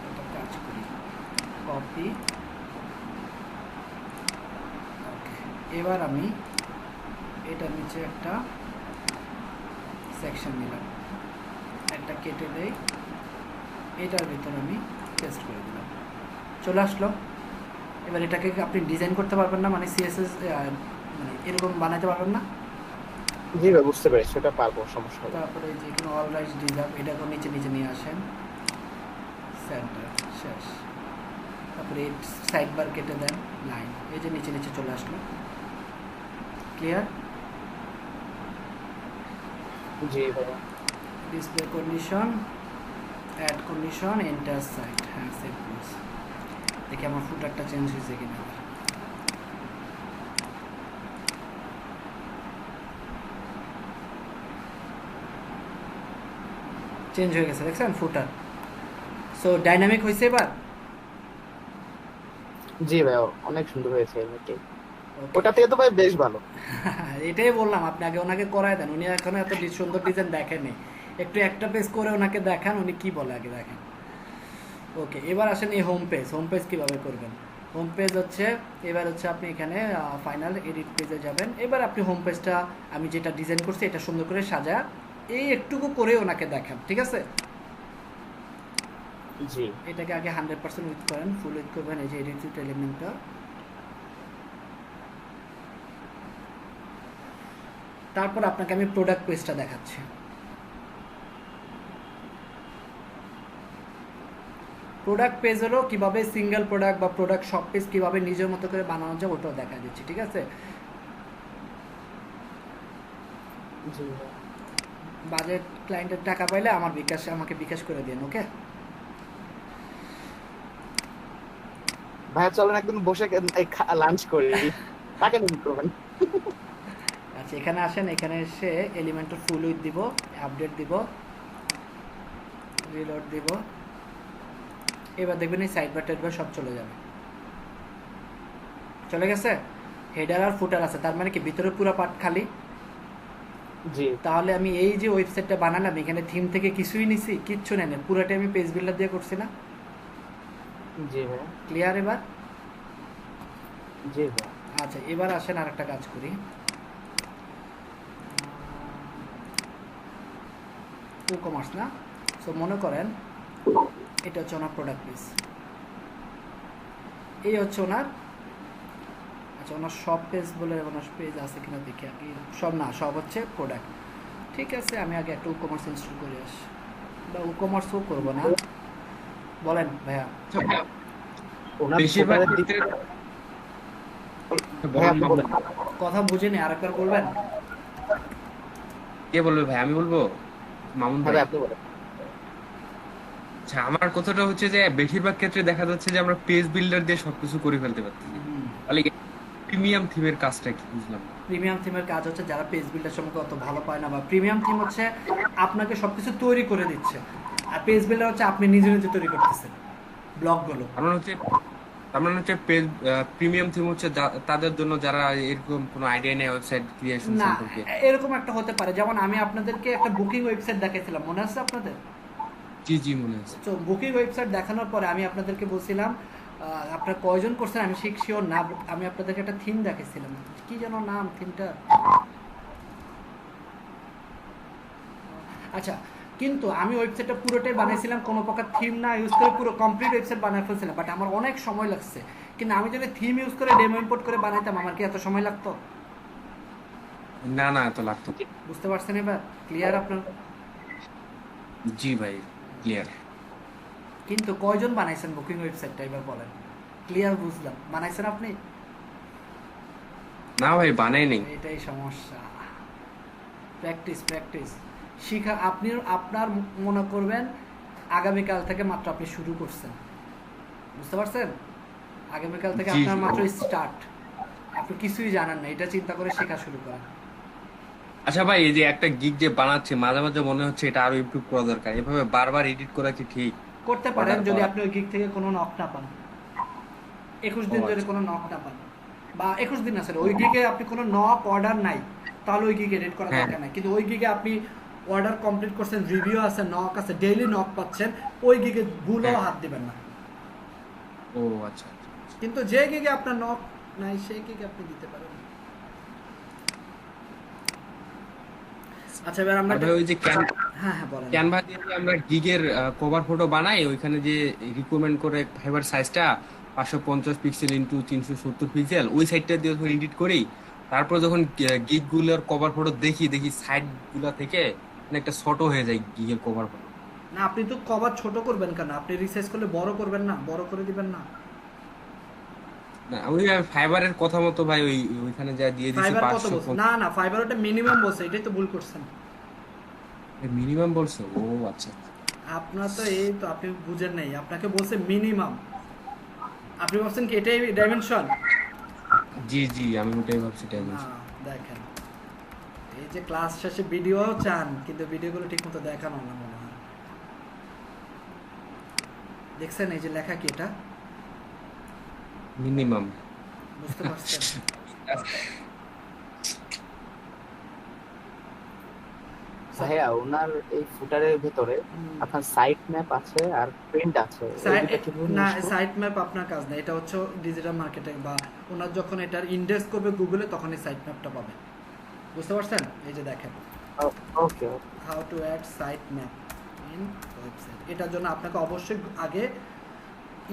একটা কাজ করি, কপি। ওকে, এবার আমি এটার নিচে একটা সেকশন নিলাম, একটা কেটে দেই, এটার ভিতর আমি পেস্ট করে দিলাম, চলে আসলো। এবার এটাকে আপনি ডিজাইন করতে পারবেন না, মানে সিএসএস মানে এরকম বানাতে পারবেন না। জি ভাই, বুঝতে পেরেছি, সেটা পারবো, সমস্যা হবে না। তারপরে যে এখানে অল রাইটস ডিজার্ভ, এটাকে নিচে নিচে নিয়ে আসেন, সেন্টার, শেষ। তারপরে এই সাইড বার কেটে দেন, লাইন, এই যে নিচে নিচে চলে আসলো। ক্লিয়ার? জি ভাই। Display condition, add condition, entire site, হ্যাঁ সেভ ক্লোজ। দেখি আমার ফুটারটা চেঞ্জ হয়েছে কিনা। চেঞ্জ হয়ে গেছে, দেখছেন ফুটার। সো ডাইনামিক হয়েছে এবার। জি ভাই, অনেক সুন্দর হয়েছে এমনিতেই। Okay. ওটা থেকে তো ভাই বেশ ভালো। এটাই বললাম, আপনি আগে ওনাকে করায় দেন, উনি এখন এত সুন্দর ডিজাইন দেখেননি, একটু একটা পেজ করে ওনাকে দেখান, উনি কি বলে আগে দেখেন। ওকে, এবার আসেন এই হোম পেজ। হোম পেজ কীভাবে করবেন? হোম পেজ হচ্ছে, এবার হচ্ছে আপনি এখানে ফাইনাল এডিট পেজে যাবেন। এবার আপনি হোম পেজটা আমি যেটা ডিজাইন করছি এটা সুন্দর করে সাজা এই একটুকু করে ওনাকে দেখান, ঠিক আছে? জি। এটাকে আগে 100% উইথ করেন, ফুল উইথ করবেন, এই যে এডিট এলিমেন্টটা। তারপর আপনাকে আমি প্রোডাক্ট পেজটা দেখাচ্ছি। প্রোডাক্ট পেজ হলো কীভাবে সিঙ্গেল প্রোডাক্ট বা প্রোডাক্ট শপ পেজ কীভাবে নিজের মতো করে বানানো যায়, ওটাও দেখা দিচ্ছি, ঠিক আছে? জি ভাই। বাজেট ক্লায়েন্টের টাকা পাইলে আমাকে বিকাশ করে দিন, ওকে? ভাইয়া চলেন একদিন বসে লাঞ্চ করি, টাকা নিন করবেন। আচ্ছা, এখানে আসেন, এখানে এসে এলিমেন্টের ফুল উইথ দিব, আপডেট দিব, রিলোড দিব। এবার দেখবেন এই সাইড বার টাইড বার সব চলে যাবে। চলে গেছে? হেডার আর ফুটার আছে, তার মানে কি ভিতরে পুরো পার্ট খালি। জি। তাহলে আমি এই যে ওয়েবসাইটটা বানালাম, এখানে থিম থেকে কিছুই নিছি, কিচ্ছু নেই, পুরোটাই আমি পেজ বিল্ডার দিয়ে করছি না? জি ভাই। ক্লিয়ার এবার? জি ভাই। আচ্ছা, এবার আসেন আর একটা কাজ করি। ই কমার্স না, সো মনে করেন এটা হচ্ছে ওনার প্রোডাক্ট পেজ, এই হচ্ছে ওনার, আচ্ছা ওনার সব পেজ বলে ওনার পেজ আছে কিনা দেখি আগে। সব না, সব হচ্ছে প্রোডাক্ট। ঠিক আছে, আমি আগে একটা কমার্স ইনস্টল করে আসি, বা কমার্সও করবো না। বলেন ভাইয়া। ওনার বেশিরভাগ প্রোডাক্টের দিক ক্ষেত্রে ভাই আপনি বলেন। কথা বুঝেনি, আরেকবার বলবেন? কে বলবে ভাই? আমি বলবো? মামুন হ্যাঁ ভাই। ভাই, আপনি বলেন। আচ্ছা, আমার কথাটা হচ্ছে যে বেশিরভাগ ক্ষেত্রে দেখা যাচ্ছে যে আমরা পেজ বিল্ডার দিয়ে সবকিছু করে ফেলতে পারছি। তাহলে প্রিমিয়াম থিমের কাজটা কি বুঝলাম না। প্রিমিয়াম থিমের কাজ হচ্ছে যারা পেজ বিল্ডার সম্পর্কে অত ভালো পায় না, বা প্রিমিয়াম থিম হচ্ছে আপনাকে সবকিছু তৈরি করে দিচ্ছে, আর পেজ বিল্ডার হচ্ছে আপনি নিজে নিজে তৈরি করতেছেন ব্লগগুলো। তার মানে হচ্ছে পেজ প্রিমিয়াম থিম হচ্ছে তাদের জন্য যারা এরকম কোনো আইডিয়া নেই ওয়েবসাইট ক্রিয়েশন না, সম্পর্কে। এরকম একটা হতে পারে, যেমন আমি আপনাদেরকে একটা বুকিং ওয়েবসাইট দেখাইছিলাম, মনে আছে আপনাদের? জি জি, মনে আছে। তো বুকিং ওয়েবসাইট দেখানোর পরে আমি আপনাদেরকে বলছিলাম আপনারা কয়জন করছেন আমি ঠিক শিওর না, আমি আপনাদেরকে একটা থিম দেখাইছিলাম, কি যেন নাম থিমটা। আচ্ছা, কিন্তু আমি ওয়েবসাইটটা পুরোটাই বানাইছিলাম কোনো প্রকার থিম না ইউজ করে, পুরো কমপ্লিট ওয়েবসাইট বানাই ফেলছিলাম, বাট আমার অনেক সময় লাগছে। কিন্তু আমি যদি থিম ইউজ করে ডেমো ইম্পোর্ট করে বানাইতাম, আমার কি এত সময় লাগতো? না না, এত লাগতো। বুঝতে পারছেন এবার? ক্লিয়ার আপনার? জি ভাই, ক্লিয়ার। কিন্তু কয়জন বানাইছেন বুকিং ওয়েবসাইটটা এবার বলেন? ক্লিয়ার, বুঝলাম, বানাইছেন আপনি? না ভাই, বানাই নেই। এটাই সমস্যা। প্র্যাকটিস শিখা, আপনি আপনার মনে করবেন আগামীকাল থেকে মাত্র আপনি শুরু করছেন, বুঝতে পারছেন? আগামীকাল থেকে জি, আপনার জি। মাত্র স্টার্ট, আপনি কিছুই জানেন না, এটা চিন্তা করে শেখা শুরু করেন। আচ্ছা ভাই, এই যে একটা গিগ যে বানাচ্ছে, মাঝে মাঝে মনে হচ্ছে এটা আরো ইমপ্রুভ করা দরকার। এভাবে বারবার এডিট করা কি ঠিক? করতে পারেন অর্ডার যদি করা। আপনি ওই গিগ থেকে কোনো নক না পান, 21 ও দিন ধরে আচ্ছা। কোনো নক না পান, বা 21 দিন না, ওই গিগে আপনি কোনো নক অর্ডার নাই, তাহলে ওই গিগে এডিট করা হ্যাঁ। দরকার নাই। কিন্তু ওই গিগে আপনি অর্ডার কমপ্লিট করছেন, রিভিউ আছে, নক আছে, ডেইলি নক পাচ্ছেন, ওই গিগে ভুলেও হ্যাঁ। হাত দিবেন না। ও আচ্ছা আচ্ছা। কিন্তু যে গিগে আপনার নক নাই সেই গিগে আপনি দিতে পারেন। আচ্ছা এবার আমরা আর ভাই ওই যে হ্যাঁ হ্যাঁ বলেন। ক্যানভা দিয়ে যে আমরা গিগের কভার ফটো বানাই, ওইখানে যে রিকমেন্ড করে ফাইবার সাইজটা 550 পিক্সেল ইনটু 370 পিক্সেল, ওই সাইডটা দিয়ে যখন এডিট করি, তারপর যখন গিগ গুলোর কভার ফটো দেখি দেখি সাইড গুলা থেকে একটা ছোট হয়ে যায় গিগের কভার ফটো। না আপনি তো কভার ছোট করবেন কেন? আপনি রিসার্চ করলে বড় করবেন না, বড় করে দিবেন না? না ওই ফাইবারের কথা মতো ভাই ওইখানে যা দিয়ে দিছি ফাইবার কত বলছে? 550। না না, ফাইবার ওটা মিনিমাম বলছে, এটাই তো ভুল করছেন মিনিমাম বলছো? ও আচ্ছা। আপনার। তো এই তো আপনি বুঝেন নাই, আপনাকে বলছে মিনিমাম, আপনি বলছেন কি এটাই ডাইমেনশন? জি জি, আমি ওটাই ভাবছি, তাই না বলছি। দেখেন, এই যে ক্লাস শেষে ভিডিও চান কিন্তু ভিডিওগুলো ঠিকমতো দেখানো না মনে হয়। দেখছেন এই যে লেখা কি, এটা মিনিমাম। বুঝতে পারছেন? ভাইয়া ওনার এই ফুটারের ভেতরে আপনার সাইট ম্যাপ আছে আর প্রিন্ট আছে, এই দুটো কিভাবে না, মিশবে? সাইট ম্যাপ আপনার কাজ না, এটা হচ্ছে ডিজিটাল মার্কেটিং বা ওনার যখন এটার ইন্ডেক্স করবে গুগলে তখনই সাইট ম্যাপটা পাবে, বুঝতে পারছেন? এই যে দেখেন, okay how to add site map in website, এটার জন্য আপনাকে অবশ্যই আগে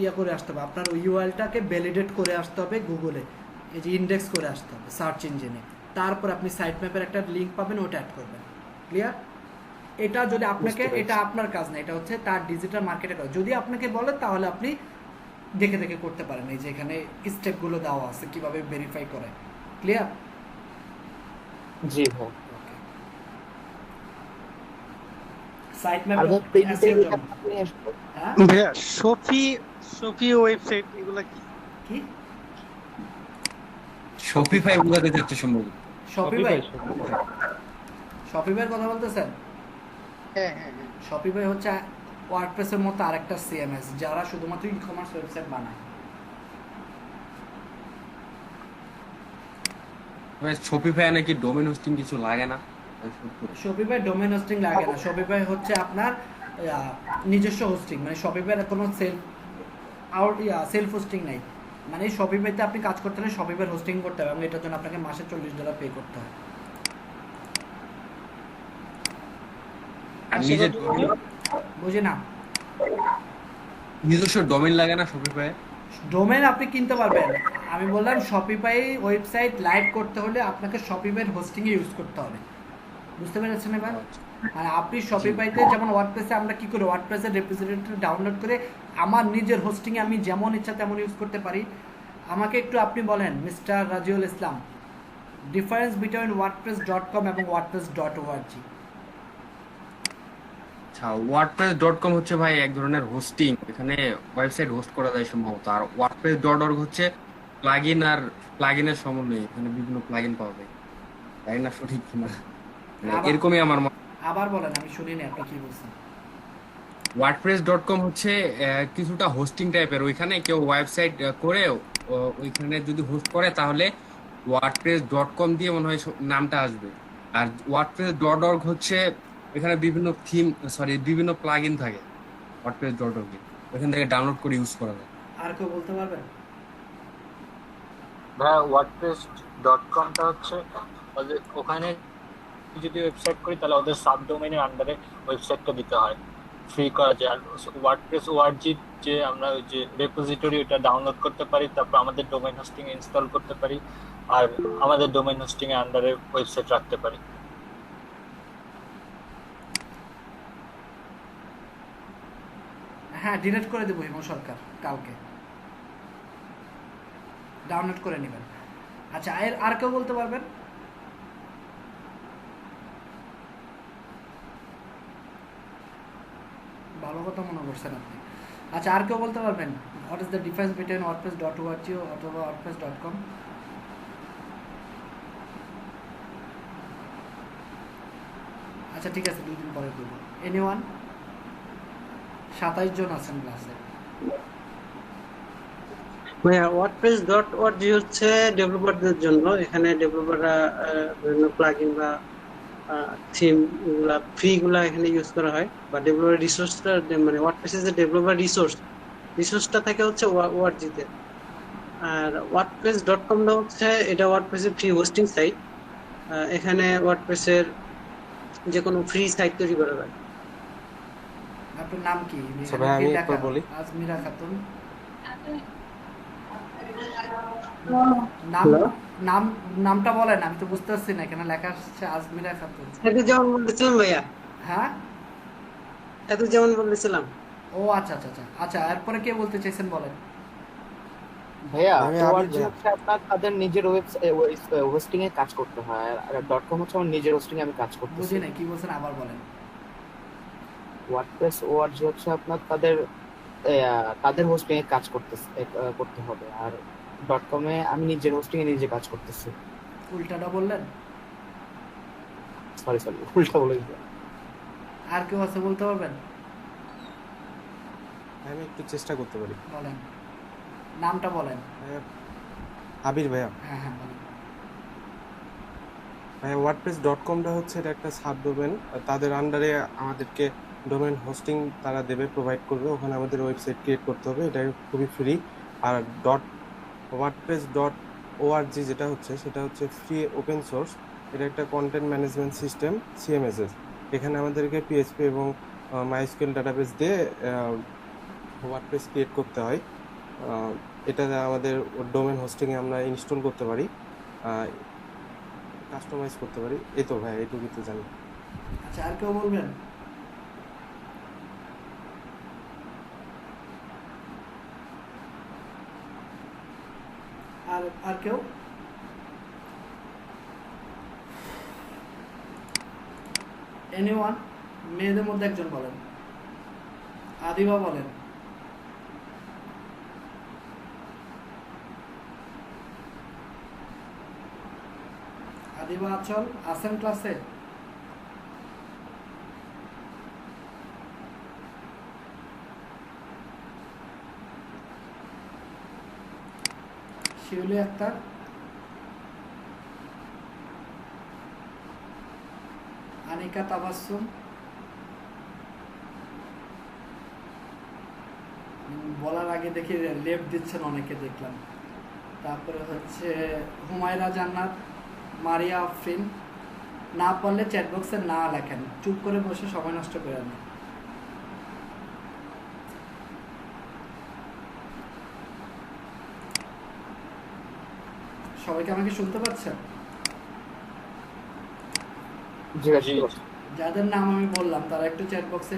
ইয়ে করে আসতে হবে, আপনার ওই ইউআরএলটাকে ভ্যালিডেট করে আসতে হবে গুগলে, এই যে ইন্ডেক্স করে আসতে হবে সার্চ ইঞ্জিনে, তারপর আপনি সাইট ম্যাপের একটা লিঙ্ক পাবেন, ওটা অ্যাড করবেন। ক্লিয়ার? এটা যদি আপনাকে, বুঝতে পেরেছি। এটা আপনার কাজ না, এটা হচ্ছে তার ডিজিটাল মার্কেটের কাজ। যদি আপনাকে বলে তাহলে আপনি দেখে দেখে করতে পারেন, এই যে এখানে স্টেপগুলো দেওয়া আছে কিভাবে ভেরিফাই করে। ক্লিয়ার? জি ভাই। সাইট ম্যাপ আর ভাই প্রিন্টের আপনি হ্যাঁ ভাইয়া সফি ওয়েবসাইট এগুলা কি? কি শপিফাই বোঝাতে চাচ্ছে সম্ভবত। শপিফাই? শপিফাইয়ের কথা বলতেছেন? হ্যাঁ হ্যাঁ হ্যাঁ। শপিফাই হচ্ছে ওয়ার্ডপ্রেসের মতো আরেকটা সিএমএস যারা শুধুমাত্র ই-কমার্স ওয়েবসাইট বানায়। শপিফাই নাকি ডোমেন হোস্টিং কিছু লাগে না? শপিফাই ডোমেন হোস্টিং লাগে না, শপিফাই হচ্ছে আপনার নিজস্ব হোস্টিং, মানে শপিফাইয়ের কোনো সেলফ হোস্টিং নাই, মানে শপিফাইতে আপনি কাজ করতে হলে শপিফাইয়ের হোস্টিং করতে হবে এবং এটার জন্য আপনাকে মাসে $40 পে করতে হয়। আর নিজের বুঝি না? নিজস্ব ডোমেন লাগে না শপিফাই? ডোমেন আপনি কিনতে পারবেন, আমি বললাম শপিফাই ওয়েবসাইট লাইভ করতে হলে আপনাকে শপিফাইয়ের হোস্টিং ইউজ করতে হবে, বুঝতে পেরেছেন এবার? মানে আপনি শপিফাইতে যেমন ওয়ার্ডপ্রেসে আমরা কি করি, ওয়ার্ডপ্রেসের রেপ্রেজেন্টেটিভ ডাউনলোড করে আমার নিজের হোস্টিংয়ে আমি যেমন ইচ্ছা তেমন ইউজ করতে পারি। আমাকে একটু আপনি বলেন মিস্টার রাজিউল ইসলাম, ডিফারেন্স বিটুইন wordpress.com এবং wordpress.org। আচ্ছা, wordpress.com হচ্ছে ভাই এক ধরনের হোস্টিং, এখানে ওয়েবসাইট হোস্ট করা যায় সম্ভবত। আর wordpress.org হচ্ছে প্লাগইন আর প্লাগইনের সমন্বয়, এখানে বিভিন্ন প্লাগইন পাওয়া যায়। তাই না সঠিক কিনা? এরকমই আমার মত। আবার বলেন, আমি শুনিনি আপনি কি বলছেন। wordpress.com হচ্ছে কিছুটা হোস্টিং টাইপের, ওইখানে কেউ ওয়েবসাইট করে ওইখানে যদি হোস্ট করে তাহলে wordpress.com দিয়ে মনে হয় নামটা আসবে। আর wordpress.org হচ্ছে এখানে বিভিন্ন প্লাগইন থাকে wordpress.org এ, ওখান থেকে ডাউনলোড করে ইউজ করা যায়। আর কেউ বলতে পারবেন? ভাইয়া wordpress.com-টা হচ্ছে ওখানে যদি ওয়েবসাইট করি তাহলে ওদের সাবডোমেইনের আন্ডারে ওয়েবসাইটটা দিতে হয়, ফ্রি করা যায়। আর ওয়ার্ডপ্রেস ওআরজি যে আমরা ওই যে রেপোজিটরি ওটা ডাউনলোড করতে পারি, তারপর আমাদের ডোমেইন হোস্টিং এ ইনস্টল করতে পারি আর আমাদের ডোমেইন হোস্টিং এর আন্ডারে ওয়েবসাইট রাখতে পারি। হ্যাঁ, ডিলিট করে দেবো হিমু সরকার কালকে, ডাউনলোড করে নেবেন। আচ্ছা, আর কেউ বলতে পারবেন? ভালো কথা মনে করছেন আপনি। আচ্ছা, আর কেউ বলতে পারবেন what is the difference between wordpress.org অথবা wordpress.com? আচ্ছা ঠিক আছে, 2 দিন পরে করবো। এনিওয়ান? 27 জন আছেন ক্লাসে। ভাইয়া wordpress.org হচ্ছে ডেভেলপারদের জন্য। এখানে ডেভেলপাররা বিভিন্ন প্লাগইন বা থিম গুলা ফ্রি গুলা এখানে ইউজ করা হয়, বা ডেভেলপার রিসোর্সটা মানে ওয়ার্ডপ্রেসের যে ডেভেলপার রিসোর্সটা থাকে হচ্ছে ওয়ার্ডজিতে। আর wordpress.com হচ্ছে এটা ওয়ার্ডপ্রেসের ফ্রি হোস্টিং সাইট। এখানে ওয়ার্ডপ্রেসের যে কোনো ফ্রি সাইট তৈরি করা যায়। আপনার নাম কি? আচ্ছা ভাই, আমি একবার বলি। আজমিরা খাতুন। Hello? নামটা বলেন, আমি তো বুঝতে পারছি না, এখানে লেখা আসছে আজমিরা খাতুন। এত যেমন বলতেছিলাম ভাইয়া, হ্যাঁ, এত যেমন বলতেছিলাম। ও আচ্ছা আচ্ছা আচ্ছা আচ্ছা, এরপরে কে বলতে চাইছেন বলেন। ভাইয়া আমি ORG ভাইয়া। হচ্ছে আপনার তাদের নিজের হোস্টিং এ কাজ করতে হয়, আর .com হচ্ছে আমার নিজের হোস্টিং এ আমি কাজ করতেছি। বুঝি না কি বলছেন, আবার বলেন। ওয়ার্ডপ্রেস ORG হচ্ছে আপনার তাদের হোস্টিং এ কাজ করতে হবে, আর .com এ আমি নিজের হোস্টিং এ নিজে কাজ করতেছি। উল্টাটা বললেন। সরি উল্টা বলে দিলাম। আর কেউ আছে বলতে পারবেন? আমি একটু চেষ্টা করতে পারি। বলেন, নামটা বলেন। ভাইয়া, আবির ভাইয়া। হ্যাঁ হ্যাঁ বলেন। ভাইয়া, wordpress.com-টা হচ্ছে এটা একটা সাব ডোমেন। তাদের আন্ডারে আমাদেরকে ডোমেন হোস্টিং তারা দেবে, প্রোভাইড করবে। ওখানে আমাদের ওয়েবসাইট ক্রিয়েট করতে হবে, এটা খুবই ফ্রি। আর wordpress.org যেটা হচ্ছে সেটা হচ্ছে ফ্রি ওপেন সোর্স। এটা একটা কন্টেন্ট ম্যানেজমেন্ট সিস্টেম, CMSS। এখানে আমাদেরকে PHP এবং MySQL ডাটাবেস দিয়ে ওয়ার্ডপ্রেস ক্রিয়েট করতে হয়। এটা আমাদের ডোমেন হোস্টিংয়ে আমরা ইনস্টল করতে পারি, কাস্টমাইজ করতে পারি। এই তো ভাই, এইটুকুই তো জানি। আচ্ছা, আর কেউ বলবেন? আর কেউ? এনিওয়ান? মেয়েদের মধ্যে একজন বলেন। আদিবা বলেন। আদিবা আচল আছেন ক্লাসে? শিউলি আক্তার? আনিকা তাবাসসুম? বলার আগে দেখি লেফট দিচ্ছেন অনেকে দেখলাম। তারপরে হচ্ছে হুমায়রা জান্নাত, মারিয়া আফরিন। না পারলে চ্যাট বক্সে না লেখেন, চুপ করে বসে সময় নষ্ট করেন না। সবাইকে আমাকে শুনতে পাচ্ছেন? জি ভাই, জি। যাদের নাম আমি বললাম তারা একটু চ্যাট বক্সে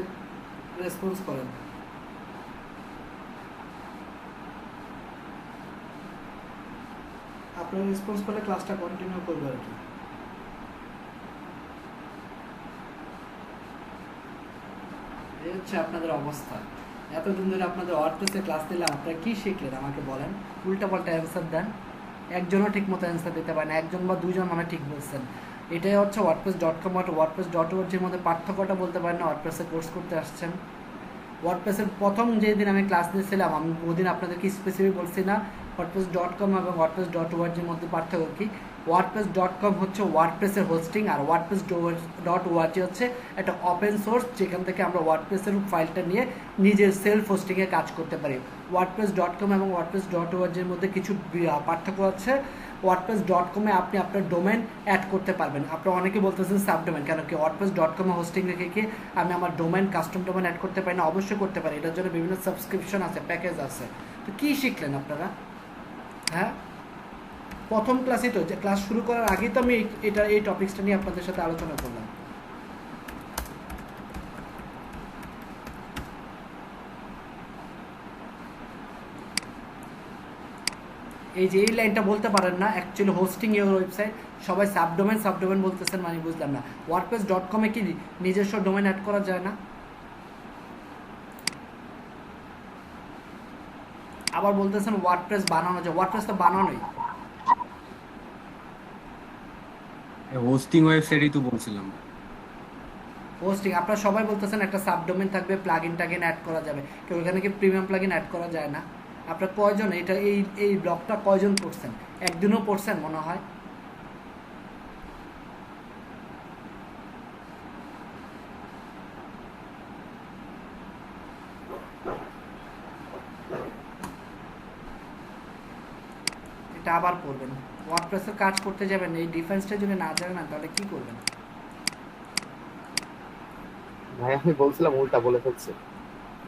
রেসপন্স করেন। আপনারা রেসপন্স করলে ক্লাসটা কন্টিনিউ করবো আর কি। এই হচ্ছে আপনাদের অবস্থা। এতদিন ধরে আপনাদের ওয়ার্ডপ্রেসে ক্লাস দিলাম, আপনারা কি শিখলেন আমাকে বলেন। উল্টা পাল্টা অ্যান্সার দেন, একজনও ঠিক মতো অ্যান্সার দিতে পারে না, একজন বা দুজন মানে ঠিক বলছেন। এটাই হচ্ছে wordpress.com আর wordpress.org-এর মধ্যে পার্থক্যটা বলতে পারেন না। ওয়ার্ডপ্রেসে কোর্স করতে আসছেন, ওয়ার্ডপ্রেসের প্রথম যেদিন আমি ক্লাস নিয়েছিলাম আমি ওদিন আপনাদেরকে স্পেসিফিক বলছি না wordpress.com এবং wordpress.org-এর মধ্যে পার্থক্য কী। wordpress.com হচ্ছে ওয়ার্ডপ্রেসের হোস্টিং, আর wordpress.org হচ্ছে একটা ওপেন সোর্স, যেখান থেকে আমরা ওয়ার্ডপ্রেসের ফাইলটা নিয়ে নিজের সেলফ হোস্টিংয়ে কাজ করতে পারি। wordpress.com এবং wordpress.org-এর মধ্যে কিছু পার্থক্য আছে। wordpress.com-এ আপনি আপনার ডোমেন অ্যাড করতে পারবেন। আপনারা অনেকে বলতেছেন সাবডোমেন, কেন কি wordpress.com-এ হোস্টিং রেখে কি আমি আমার ডোমেন কাস্টম ডোমেন অ্যাড করতে পারি না? অবশ্যই করতে পারি, এটার জন্য বিভিন্ন সাবস্ক্রিপশন আছে, প্যাকেজ আছে। তো কী শিখলেন আপনারা? হ্যাঁ, প্রথম ক্লাসই তো, যে ক্লাস শুরু করার আগেই তো আমি এই টপিক্সটা নিয়ে আপনাদের সাথে আলোচনা করলাম। এই যে এই লাইনটা বলতে পারেন না, অ্যাকচুয়ালি হোস্টিং ইউর ওয়েবসাইট, সবাই সাবডোমেন বলতেছেন, মানে বুঝলাম না। wordpress.com-এ কি নিজস্ব ডোমেন অ্যাড করা যায় না? আবার বলতেছেন ওয়ার্ডপ্রেস বানানো যায়, ওয়ার্ডপ্রেস তো বানানোই। হোস্টিং ওয়েবসাইটই তো বলছিলাম। হোস্টিং আপনারা সবাই বলতেছেন একটা সাবডোমেন থাকবে, প্লাগইন টাগিন অ্যাড করা যাবে, কেউ এখানে কি প্রিমিয়াম প্লাগইন অ্যাড করা যায় না? আপনার কয়জন এটা এই ব্লগটা কয়জন পড়ছেন? একদিনও পড়ছেন মনে হয়? এটা আবার পড়বেন, ওয়ার্ডপ্রেসের কাজ করতে যাবেন, এই ডিফেন্সটা যদি না জানেন না তাহলে কি করবেন? ভাই আমি বলছিলাম উল্টা বলে ফেলছি।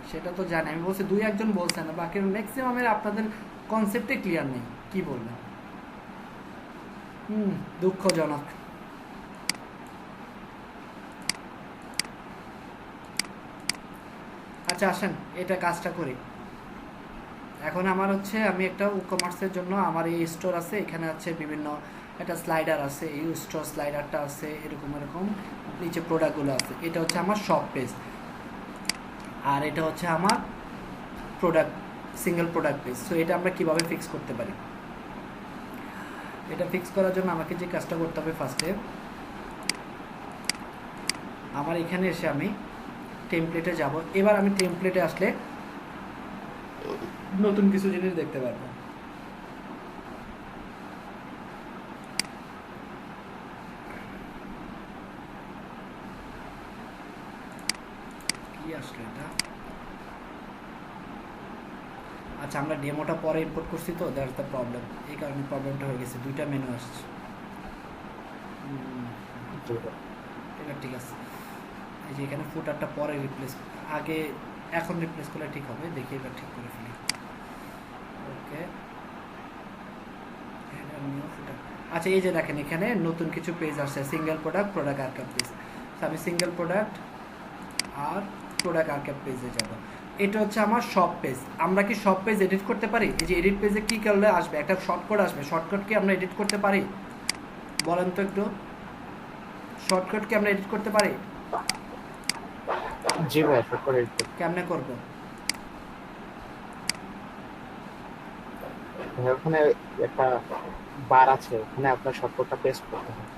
সেটা তো জানি, আমি বলছি দুই একজন বলছেন, বাকি ম্যাক্সিমামের আপনাদের কনসেপ্টে ক্লিয়ার নেই, কি বলবেন? দুঃখজনক। আচ্ছা আসেন এটা কাজটা করি। এখন আমার হচ্ছে আমি একটা ই কমার্সের জন্য আমার এই স্টোর আছে, এখানে আছে বিভিন্ন একটা স্লাইডার আছে, এই স্টোর স্লাইডারটা আছে, এরকম এরকম নিচে প্রোডাক্টগুলো আছে। এটা হচ্ছে আমার শপ পেজ, আর এটা হচ্ছে আমার product single product page. So এটা আমরা কিভাবে ফিক্স করতে পারি? এটা ফিক্স করার জন্য আমাকে যে কাজটা করতে হবে, ফার্স্টে আমার এখানে এসে আমি টেমপ্লেটে যাব। এবার আমি টেমপ্লেটে আসলে নতুন কিছু জিনিস দেখতে পারবো। কি আসলে এটা? আচ্ছা আমরা ডেমোটা পরে ইম্পোর্ট করছি তো, দ্যাটস দ্য প্রবলেম, এই কারণে প্রবলেমটা হয়ে গেছে, দুইটা মেনু আসছে। এটা ঠিক আছে, এই যে এখানে ফুটারটা পরে রিপ্লেস, আগে এখন রিপ্লেস করলে ঠিক হবে, দেখি এবার ঠিক করে ফেলি। ওকে আচ্ছা এই যে দেখেন এখানে নতুন কিছু পেজ আসছে, single product, product archive page. আমি সিঙ্গেল প্রোডাক্ট আর প্রোডাক্ট আর্কাইভ পেজে যাব। এটা হচ্ছে আমার শপ পেজ। আমরা কি শপ পেজ এডিট করতে পারি? এই যে এডিট পেজে কি করলে আসবে, একটা শর্টকাট আসবে, শর্টকাট কি আমরা এডিট করতে পারি? বলেন তো একটু, শর্টকাট কি আমরা এডিট করতে পারি? জি ভাই, শর্টকাট এডিট কেমনে করব? ভাই ওখানে একটা বার আছে, ওখানে আপনার শর্টকাটটা পেস্ট করতে হয়।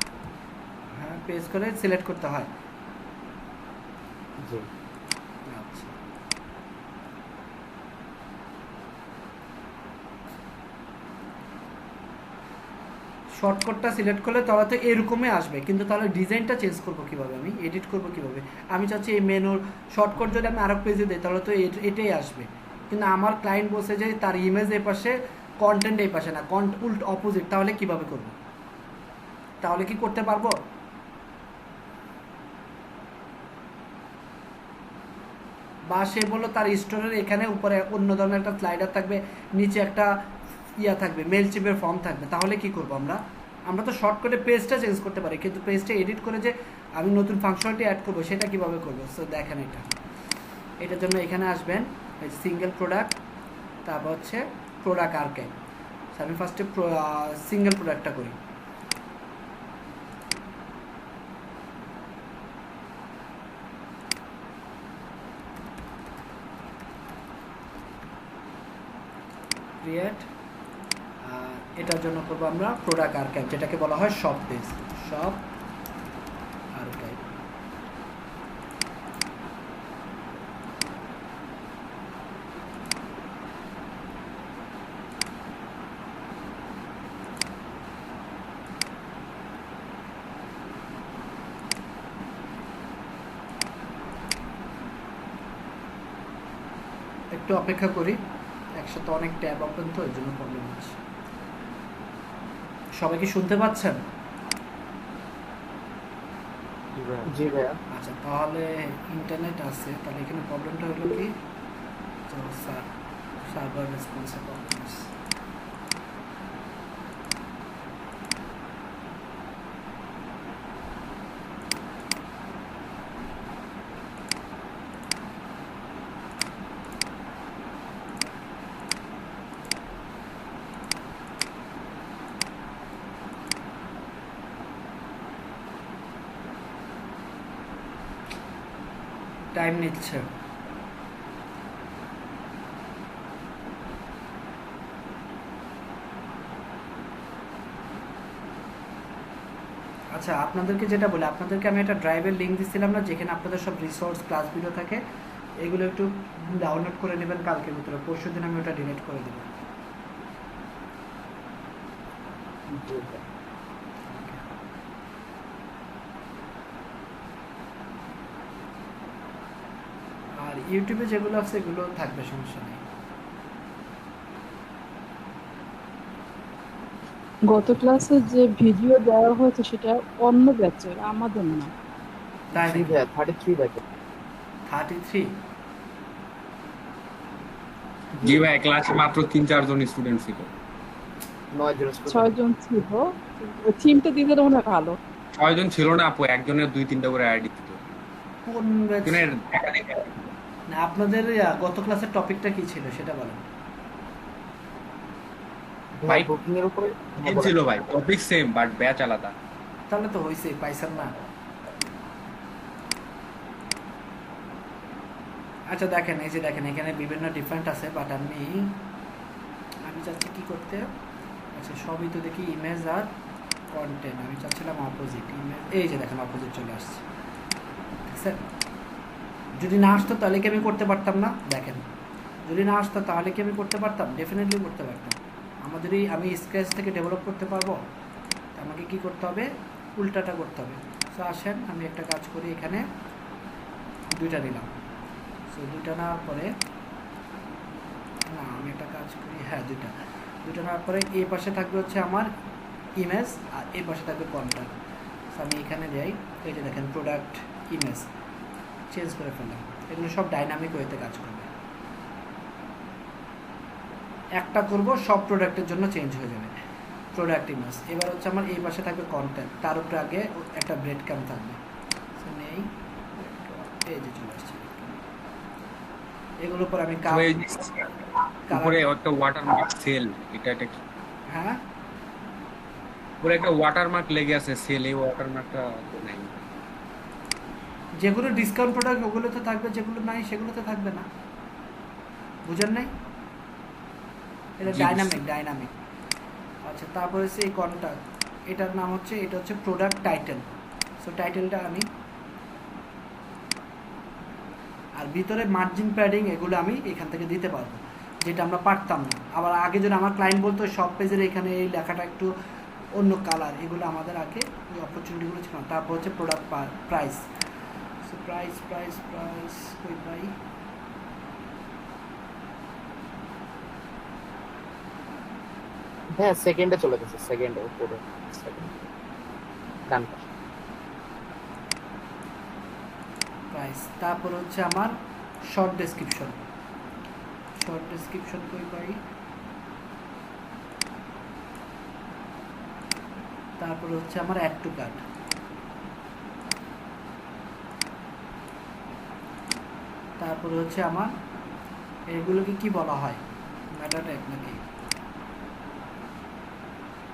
হ্যাঁ পেজ করে সিলেক্ট করতে হয়। জি আচ্ছা শর্টকাটটা সিলেক্ট করলে তাহলে তো এরকমই আসবে, কিন্তু তাহলে ডিজাইনটা চেঞ্জ করব কিভাবে, আমি এডিট করব কিভাবে? আমি চাচ্ছি এই মেনুর শর্টকাট যদি আমি আরেক পেজে দিই তাহলে তো এটাই আসবে, কিন্তু আমার ক্লায়েন্ট বলছে যে তার ইমেজ এই পাশে, কন্টেন্ট এই পাশে না, উল্ট অপোজিট, তাহলে কিভাবে করব? তাহলে কি করতে পারবো? বা সে বললো তার স্টোরের এখানে উপরে অন্য ধরনের একটা স্লাইডার থাকবে, নিচে একটা ইয়া থাকবে, মেল চিপের ফর্ম থাকবে, তাহলে কি করব আমরা? আমরা তো শর্টকাটে পেজটা চেঞ্জ করতে পারি, কিন্তু পেজটা এডিট করে যে আমি নতুন ফাংশনটি অ্যাড করবো সেটা কিভাবে করবো? সো দেখেন এটার জন্য এখানে আসবেন সিঙ্গেল প্রোডাক্ট, তারপর হচ্ছে প্রোডাক্ট আর্কাইভ। আমি ফার্স্টে সিঙ্গেল প্রোডাক্টটা করি। ক্রিয়েট, এটার জন্য করবো আমরা প্রোডাক্ট আর্কাইভ, যেটাকে বলা হয় শপ পেজ, শপ আর্কাইভ। একটু অপেক্ষা করি, একসাথে অনেক ট্যাব ওপেন তো এর জন্য প্রবলেম হচ্ছে। সবাই কি শুনতে পাচ্ছেন? জি ভাইয়া। আচ্ছা তাহলে ইন্টারনেট আছে, তাহলে এখানে প্রবলেমটা হলো কি, সার্ভার রেসপন্সে প্রবলেম আছে। টাইম নিচ্ছে। আচ্ছা আপনাদেরকে যেটা বলি, আপনাদেরকে আমি একটা ড্রাইভের লিঙ্ক দিচ্ছিলাম না, যেখানে আপনাদের সব রিসোর্স ক্লাস ভিডিও থাকে, এগুলো একটু ডাউনলোড করে নেবেন কালকের ভিতরে, পরশু দিন আমি ওটা ডিলিট করে দেবো। আর ইউটিউবে যেগুলো আছে এগুলো থাকবে, সমস্যা নেই। গত ক্লাসে যে ভিডিও দেওয়া হয়েছে সেটা অন্য ব্যাচের, আমাদের না। তাই নাকি? 33 দেখে 33? জি ভাই, ক্লাসে মাত্র 3-4 জন স্টুডেন্ট ছিল। 9 জন 6 জন ছিল, থিমটা দিলে মনে হয় ভালো। 6 জন ছিল না আপু, একজনের 2-3টা করে আইডি ছিল। কোন ব্যাচ? একজনের একাধিক না, আপনাদের গত ক্লাসের টপিকটা কি ছিল সেটা বলেন। ভাই বুকিং এর উপরে team ছিল ভাই, টপিক সেম বাট ব্যাচ আলাদা। তাহলে তো হয়েছে, পাইছেন না। আচ্ছা দেখেন, এই যে দেখেন এখানে বিভিন্ন ডিফারেন্ট আছে, বাট আমি চাচ্ছি কি করতে। আচ্ছা সবই তো দেখি ইমেজ আর কন্টেন্ট, আমি চাচ্ছিলাম অপোজিট ইমেজ। এই যে দেখেন অপোজিট চলে আসছে, ঠিক আছে। যদি না আসতো তাহলে কি আমি করতে পারতাম না? দেখেন যদি না আসতো তাহলে কি আমি করতে পারতাম? ডেফিনেটলি করতে পারতাম। আমাদেরই আমি স্ক্র্যাচ থেকে ডেভেলপ করতে পারবো, আমাকে কি করতে হবে? উল্টাটা করতে হবে। সো আসেন আমি একটা কাজ করি, এখানে দুইটা নিলাম। সো দুইটা নেওয়ার পরে, না আমি একটা কাজ করি, হ্যাঁ দুইটা নেওয়ার পরে এই পাশে থাকবে হচ্ছে আমার ইমেজ আর এই পাশে থাকবে কন্টেন্ট। সো আমি এখানে যাই, এই যে দেখেন প্রোডাক্ট ইমেজ চেঞ্জ করে ফেললাম। এগুলো সব ডাইনামিক ওয়েতে কাজ করবে। একটা করব সব প্রোডাক্টের জন্য চেঞ্জ হয়ে যাবে প্রোডাক্ট ইমেজ। এবার হচ্ছে আমার এই পাশে থাকবে কন্টেন্ট, তার উপরে আগে একটা ব্রেড ক্যাম্প থাকবে। নেই, এই যে চলে আসছে। এগুলোর পর আমি উপরে একটা ওয়াটারমার্ক সেল, এটা কি? হ্যাঁ উপরে একটা ওয়াটারমার্ক লেগে আছে সেল, এই ওয়াটারমার্কটা নাই। যেগুলো ডিসকাউন্ট প্রোডাক্ট ওগুলো তো থাকবে, যেগুলো নাই সেগুলো তো থাকবে না, বুঝেন নাই? এটা ডাইনামিক। আচ্ছা তারপরে হচ্ছে এই কন্ট্যাক্ট, এটার নাম হচ্ছে, এটা হচ্ছে প্রোডাক্ট টাইটেল। সো টাইটেলটা আমি, আর ভিতরে মার্জিন প্যাডিং এগুলো আমি এখান থেকে দিতে পারবো, যেটা আমরা পারতাম না। আবার আগে যদি আমার ক্লায়েন্ট বলতো সব পেজের এখানে এই লেখাটা একটু অন্য কালার, এগুলো আমাদের আগে ওই অপরচুনিটিগুলো ছিল না। তারপর হচ্ছে প্রোডাক্ট প্রাইস। সো প্রাইস কই পাই? হ্যাঁ সেকেন্ডে চলে গেছে, সেকেন্ডে উপরে সেকেন্ড ডান পাশে প্রাইস। তারপর হচ্ছে আমার শর্ট ডেসক্রিপশন কই পাই? তারপর হচ্ছে আমার অ্যাড টু কার্ট। তারপরে হচ্ছে আমার এগুলোকে কি বলা হয়, মেটা ট্যাগ নাকি?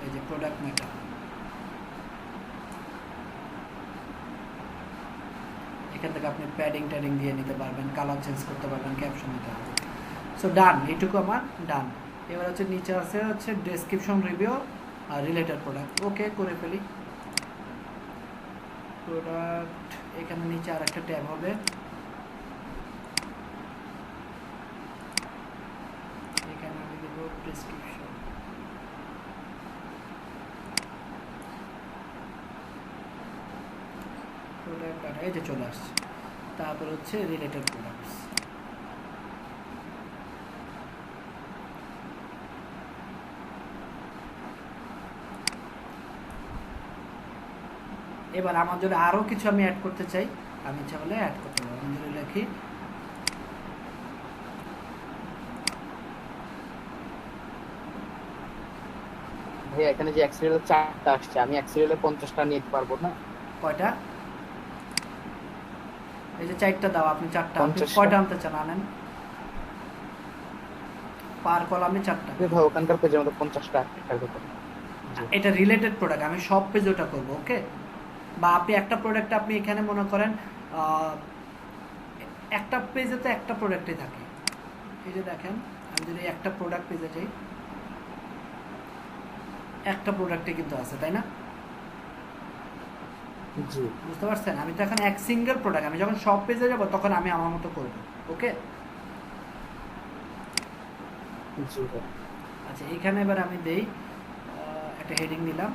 এই যে প্রোডাক্ট মেটা। এখান থেকে আপনি প্যাডিং দিয়ে নিতে পারবেন, কালার চেঞ্জ করতে পারবেন, ক্যাপশন দিতে পারবেন। সো ডান, এইটুকু আমার ডান। এবার হচ্ছে নিচে আছে হচ্ছে ডেসক্রিপশন, রিভিউ আর রিলেটেড প্রোডাক্ট। ওকে করে ফেলি। প্রোডাক্ট এখানে নিচে আর একটা ট্যাব হবে, এখানে আমি দেব ডেসক্রিপশন। প্রোডাক্ট ডাটা, এই যে চলে আসছে। তারপর হচ্ছে রিলেটেড প্রোডাক্টস। এবার আমার যদি আরো কিছু আমি অ্যাড করতে চাই, আমি ইচ্ছা হলে অ্যাড করতে পারবো। আমি যদি লিখি ভাই এখানে যে এক্সেলের 4টা আসছে, আমি এক্সেলের 50টা নিতে পারবো না? কয়টা? এই যে 4টা দাও, আপনি 4টা, আপনি 50টা। কয়টা আনতে চান আনেন, পার কলামে 4টা। ভাই ওখানকার পেজের মধ্যে 50টা থাকবে। এটা রিলেটেড প্রোডাক্ট, আমি সব পেজ ওটা করবো। ওকে, বা আপনি একটা প্রোডাক্ট আপনি এখানে মনে করেন একটা পেজে তো একটা প্রোডাক্টই থাকে। এই যে দেখেন, আমি যদি একটা প্রোডাক্ট পেজে যাই, একটা প্রোডাক্টে কিন্তু আছে, তাই না? জি বুঝতে পারছেন? আমি তো এখন এক সিঙ্গেল প্রোডাক্ট, আমি যখন সব পেজে যাব তখন আমি আমার মতো করব। ওকে, জি ভাই। আচ্ছা এইখানে এবার আমি দেই একটা হেডিং দিলাম,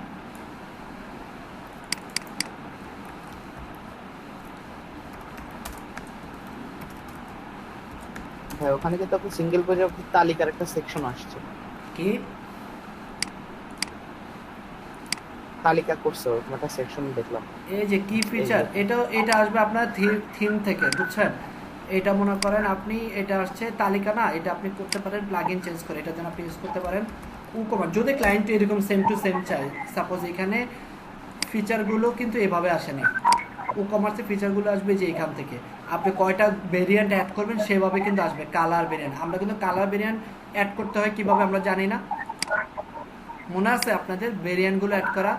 ভাই ওখানে কিন্তু আপনি সিঙ্গেল পেজে তালিকার একটা সেকশন আসছে, কি তালিকা করছে ওরকম একটা সেকশন দেখলাম। এই যে কি ফিচার, এটা আসবে আপনার থিম থেকে, বুঝছেন? এটা মনে করেন আপনি, এটা আসছে তালিকা না, এটা আপনি করতে পারেন প্লাগইন চেঞ্জ করে, এটা যেন আপনি ইউজ করতে পারেন উকমার, যদি ক্লায়েন্ট এরকম সেম টু সেম চায়। সাপোজ এখানে ফিচারগুলো কিন্তু এভাবে আসে না, ই-কমার্সের ফিচারগুলো আসবে যে এখান থেকে, আপনি কয়টা ভেরিয়েন্ট অ্যাড করবেন সেভাবে কিন্তু আসবে। কালার ভেরিয়েন্ট, আমরা কিন্তু কালার ভেরিয়েন্ট অ্যাড করতে হয় কিভাবে আমরা জানি না, মনে আছে আপনাদের ভেরিয়েন্টগুলো অ্যাড করা?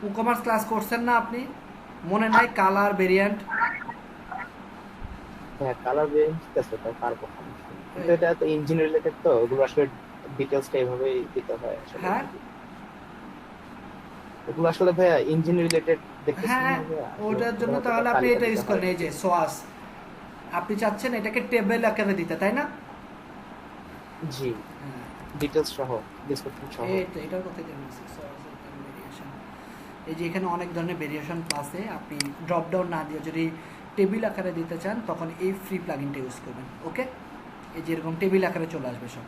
ই-কমার্স ক্লাস করছেন না আপনি, মনে নাই? কালার ভেরিয়েন্ট, হ্যাঁ কালার ভেরিয়েন্ট ঠিক আছে, তাই পারবো, কিন্তু এটা তো ইঞ্জিন রিলেটেড, তো ওগুলো আসলে ডিটেইলসটা এইভাবেই দিতে হয় আসলে। হ্যাঁ এগুলো আসলে ভাইয়া ইঞ্জিন রিলেটেড দেখতেছেন হ্যাঁ, না ভাইয়া? ওটার জন্য ওগুলো তাহলে আপনি তালিকা এটা দিতে ইউজ হয়। করেন, এই যে সোয়াস, আপনি চাচ্ছেন এটাকে টেবিল আকারে দিতে, তাই না? জি, ডিটেইলস সহ, ডেসক্রিপশন সহ। এই তো এটার কথাই তো বলছি, সোয়াস ভেরিয়েশন। এই যে এখানে অনেক ধরনের ভেরিয়েশন আছে, আপনি ড্রপ ডাউন না দিয়ে যদি টেবিল আকারে দিতে চান তখন এই ফ্রি প্লাগইনটা ইউজ করবেন। ওকে, এই যে এরকম টেবিল আকারে চলে আসবে, সব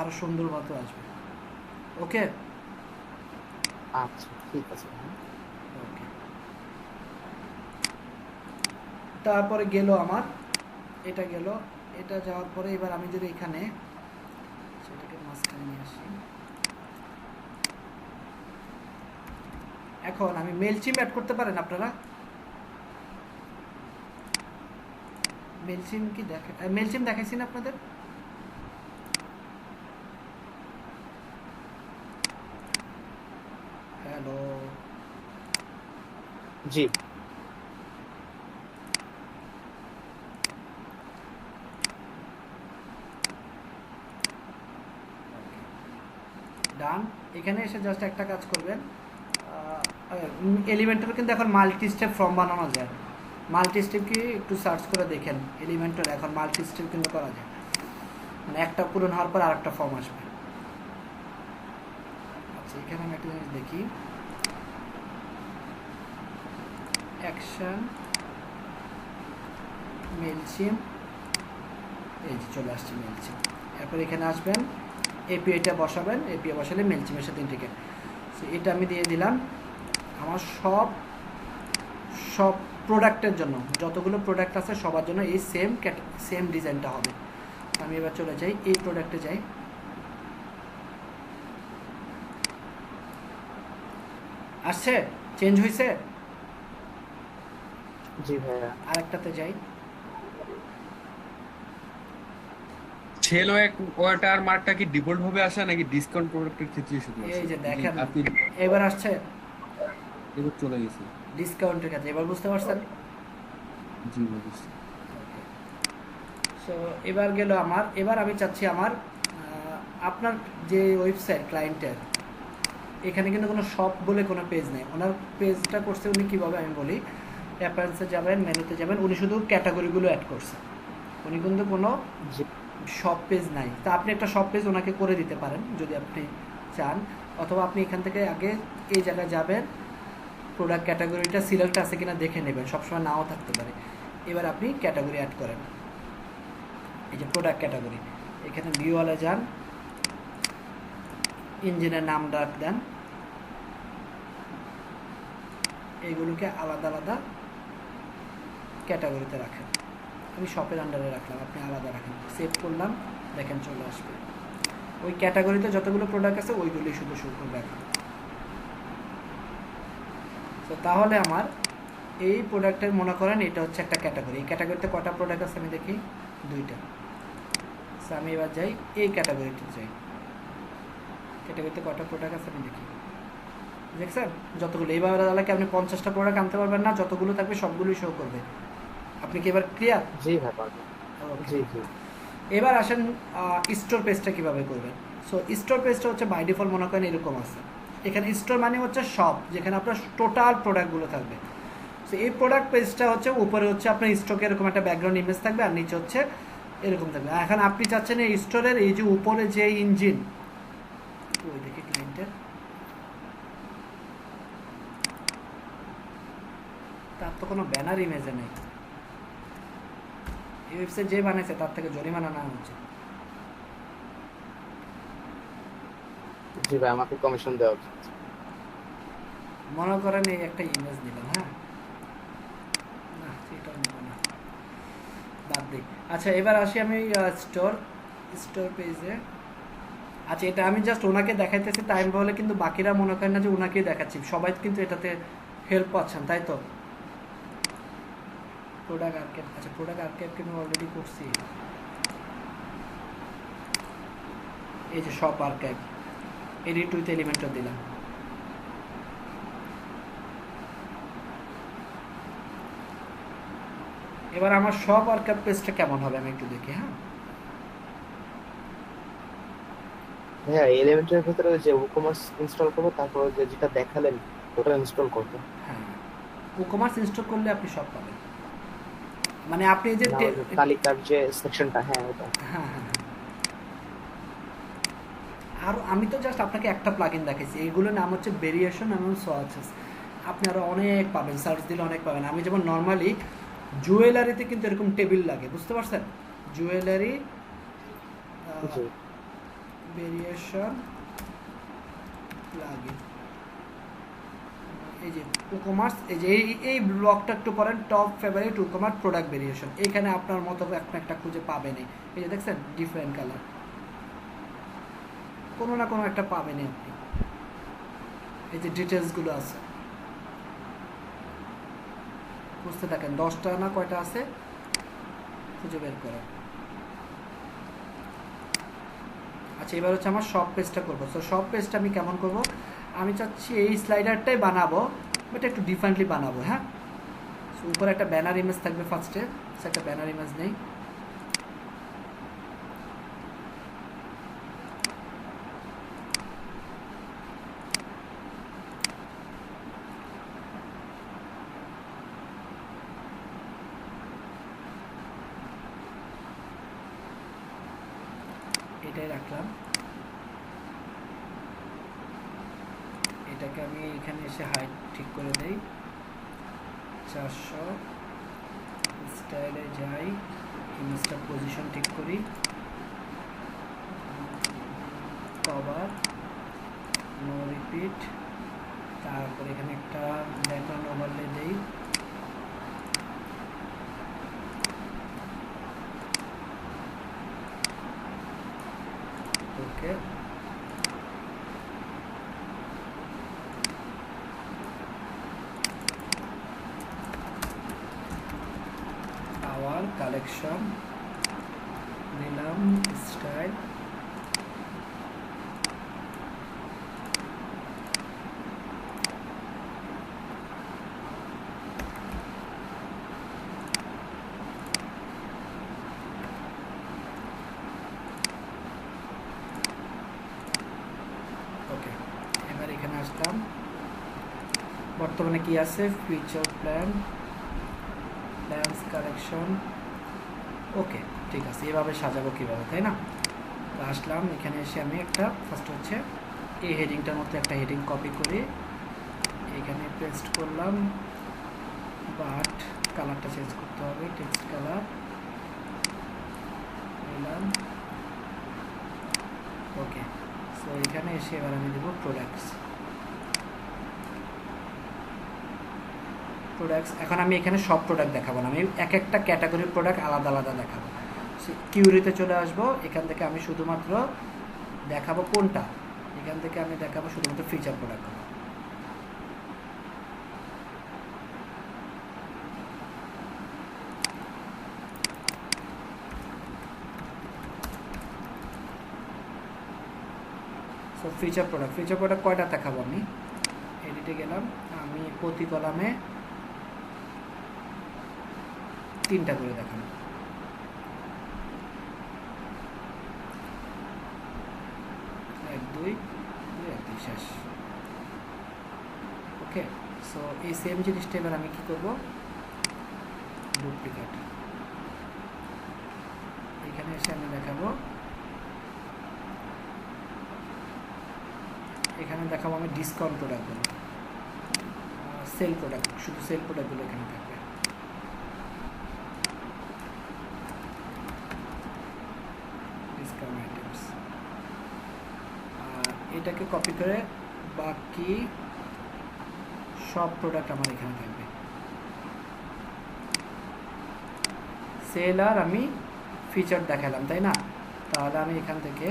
আরো সুন্দর মতো আসবে। ওকে আচ্ছা ঠিক আছে। ওকে, তারপরে গেল আমার এটা গেল, এটা যাওয়ার পরে এবার আমি যদি এখানে সেটাকে মাঝখানে নিয়ে আসি, এখন আমি মেলচিম অ্যাড করতে পারেন আপনারা? মেলচিম কি দেখে, মেলচিম দেখাইছি না আপনাদের? হ্যালো, জি ডান। এখানে এসে জাস্ট একটা কাজ করবেন, এলিমেন্টার কিন্তু এখন মাল্টি স্টেপ ফর্ম বানানো যায়, মাল্টি স্টেপ কি একটু সার্চ করে দেখেন, এলিমেন্টার এখন মাল্টি স্টেপ কিন্তু করা যায়, মানে একটা পূরণ হওয়ার পর আরেকটা ফর্ম আসবে। আচ্ছা এখানে আমি একটা জিনিস দেখি, অ্যাকশন মেলচিম, এই যে চলে আসছে মেলচিম। এরপর এখানে আসবেন, এপিআইটা বসাবেন, এপিআই বসালে মেলচিমের সাথে ইন্টিগ্রেট। সো এটা আমি দিয়ে দিলাম আমার সব প্রোডাক্টের জন্য, যতগুলো প্রোডাক্ট আছে সবার জন্য এই সেম ডিজাইনটা হবে। আমি এবার চলে যাই, এই প্রোডাক্টে যাই, আসছে, চেঞ্জ হয়েছে। জি ভাইয়া। আরেকটাতে যাই, সেল ওয়াটার মার্কটা কি ডিফল্ট ভাবে আসে নাকি ডিসকাউন্ট প্রোডাক্টের ক্ষেত্রে শুধু আসে? এই যে দেখেন আপনি এবার আসছে এবার চলে গেছে। ডিসকাউন্টের কাছে, এবার বুঝতে পারছেন? জি বুঝছি। সো এবার গেল আমার, এবার আমি চাচ্ছি আমার আপনার যে ওয়েবসাইট ক্লায়েন্টের, এখানে কিন্তু কোনো শপ বলে কোনো পেজ নেই, ওনার পেজটা করছে উনি কীভাবে আমি বলি, অ্যাপারেন্সে যাবেন, মেনুতে যাবেন, উনি শুধু ক্যাটাগরিগুলো অ্যাড করছে, উনি কিন্তু কোনো শপ পেজ নাই। তা আপনি একটা শপ পেজ ওনাকে করে দিতে পারেন যদি আপনি চান, অথবা আপনি এখান থেকে আগে এই জায়গায় যাবেন, প্রোডাক্ট ক্যাটাগরিটা সিলেক্ট আছে কিনা দেখে নেবেন, সবসময় নাও থাকতে পারে। এবার আপনি ক্যাটাগরি অ্যাড করেন, এই যে প্রোডাক্ট ক্যাটাগরি, এখানে ভিউওয়ালে যান, ইঞ্জিনের নাম ডাক দেন, এইগুলোকে আলাদা আলাদা ক্যাটাগরিতে রাখেন। আমি শপের আন্ডারে রাখলাম, আপনি আলাদা রাখেন, সেভ করলাম, দেখেন চলে আসবে। ওই ক্যাটাগরিতে যতগুলো প্রোডাক্ট আছে ওইগুলোই শুধু শো করবে এখন। তো তাহলে আমার এই প্রোডাক্টের মনে করেন এটা হচ্ছে একটা ক্যাটাগরি, এই ক্যাটাগরিতে কটা প্রোডাক্ট আছে আমি দেখি, 2টা। সো আমি এবার যাই এই ক্যাটাগরিতে যাই, ক্যাটাগরিতে কটা প্রোডাক্ট আছে আমি দেখি, দেখছেন যতগুলো। এইভাবে তাহলে আপনি 50টা প্রোডাক্ট আনতে পারবেন না, যতগুলো থাকবে সবগুলোই শো করবে। আপনি কি এবার ক্লিয়ার? জি ভাই পারবো। জি জি। এবার আসেন স্টোর পেজটা কিভাবে করবেন। সো স্টোর পেজটা হচ্ছে বাই ডিফল্ট মনে করেন এরকম আছে, এখানে স্টোর মানে হচ্ছে শপ, যেখানে আপনার টোটাল প্রোডাক্টগুলো থাকবে। তো এই প্রোডাক্ট পেজটা হচ্ছে উপরে হচ্ছে আপনার স্টকে এরকম একটা ব্যাকগ্রাউন্ড ইমেজ থাকবে, আর নিচে হচ্ছে এরকম থাকবে। এখন আপনি চাচ্ছেন এই স্টোরের এই যে উপরে যে ইঞ্জিন, ওই দেখে ক্লায়েন্টের, তার তো কোনো ব্যানার ইমেজে নেই। এই ওয়েবসাইট যে বানাইছে তার থেকে জরিমানা নেওয়া হচ্ছে। জি ভাই, আমাকে কমিশন দেওয়া উচিত। মনে করেন এই একটা ইমেজ দিলাম, হ্যাঁ, না এটা নেব না, বাদ দিই। আচ্ছা এবার আসি আমি স্টোর পেজে। আচ্ছা এটা আমি জাস্ট ওনাকে দেখাইতেছি তাই বলে কিন্তু বাকিরা মনে করেন না যে ওনাকেই দেখাচ্ছি, সবাই কিন্তু এটাতে হেল্প পাচ্ছেন, তাই তো। প্রোডাক্ট আর্কাইভ, আচ্ছা প্রোডাক্ট আর্কাইভ কিন্তু অলরেডি করছি। এই যে shop archive, edit with Elementor দিলাম। এবার আমার শপ আর্কাইভ পেজটা কেমন হবে আমি একটু দেখি। হ্যাঁ হ্যাঁ, এলিমেন্টের ভিতরে যে WooCommerce ইনস্টল করবো, তারপর যে যেটা দেখালেন ওটা ইনস্টল করবো। হ্যাঁ, WooCommerce ইনস্টল করলে আপনি সব পাবেন, মানে আপনি এই যে না, ওই যে তালিকার যে সেকশনটা, হ্যাঁ ওটা। হ্যাঁ হ্যাঁ, আর আমি তো জাস্ট আপনাকে একটা প্লাগইন দেখাইছি, এইগুলোর নাম হচ্ছে ভেরিয়েশন এবং সোয়াচেস। আপনি আরো অনেক পাবেন, সার্চ দিলে অনেক পাবেন। আমি যেমন নর্মালি জুয়েলারিতে কিন্তু এরকম টেবিল লাগে, বুঝতে পারছেন, জুয়েলারি জি। ভেরিয়েশন প্লাগইন, এই যে WooCommerce, এই যে এই ব্লকটা একটু পরেন, top favourite WooCommerce product variation. এখানে আপনার মতো একটা খুঁজে পাবেনই, এই যে দেখছেন ডিফারেন্ট কালার, কোনো না কোনো একটা পাবেনই আপনি। এই যে ডিটেলসগুলো আছে, বুঝতে থাকেন, 10টা না কয়টা আছে খুঁজে বের করেন। আচ্ছা এবার হচ্ছে আমার শপ পেজটা করবো। তো শপ পেজটা আমি কেমন করব, আমি চাচ্ছি এই স্লাইডারটাই বানাবো, বাট একটু ডিফারেন্টলি বানাবো। হ্যাঁ, সো উপরে একটা ব্যানার ইমেজ থাকবে ফার্স্টে, একটা ব্যানার ইমেজ নেই। এটাই রাখলাম। এটাকে আমি এখানে এসে হাইট ঠিক করে দেই 400, স্টাইলে যাই, ইমেজটা পজিশন ঠিক করি, কভার, নো রিপিট, তারপর এখানে একটা ব্যাকগ্রাউন্ড ওভারলে দেই, ওকে। পাওয়ার কালেকশন নিলাম, স্টাইল, ওকে। এবার এখানে আসলাম, বর্তমানে কি আছে, ফিচার প্ল্যান, প্ল্যান্স কালেকশন, ওকে ঠিক আছে। এভাবে সাজাবো কীভাবে, তাই না। তো আসলাম এখানে এসে আমি একটা ফার্স্ট হচ্ছে এই হেডিংটার মধ্যে একটা হেডিং কপি করে এখানে পেস্ট করলাম, বাট কালারটা চেঞ্জ করতে হবে, টেক্সট কালার নিলাম, ওকে। সো এখানে এসে এবার আমি দেবো প্রোডাক্টস। এখন আমি এখানে সব প্রোডাক্ট দেখাবো না, আমি এক একটা ক্যাটাগরির প্রোডাক্ট আলাদা আলাদা দেখাবো। কিউরিতে চলে আসবো, এখান থেকে আমি শুধুমাত্র দেখাবো কোনটা, এখান থেকে আমি দেখাবো শুধুমাত্র feature product. So feature product কয়টা দেখাবো, আমি এডিটে গেলাম, আমি প্রতি কলামে 3টা করে দেখাবো। 1 2 শেষ। ওকে, সো এই সেম জিনিসটা এবার আমি কি করব, ডুপ্লিকেট, এখানে এসে আমি দেখাবো, এখানে দেখাবো আমি ডিসকাউন্ট প্রোডাক্টগুলো, সেল প্রোডাক্ট, শুধু সেল প্রোডাক্টগুলো এখানে থাকবে। ডিসকাউন্ট আইটেমস, আর এটাকে কপি করে বাকি সব প্রোডাক্ট আমার এখানে থাকবে। সেল আর আমি ফিচার দেখালাম, তাই না? তাহলে আমি এখান থেকে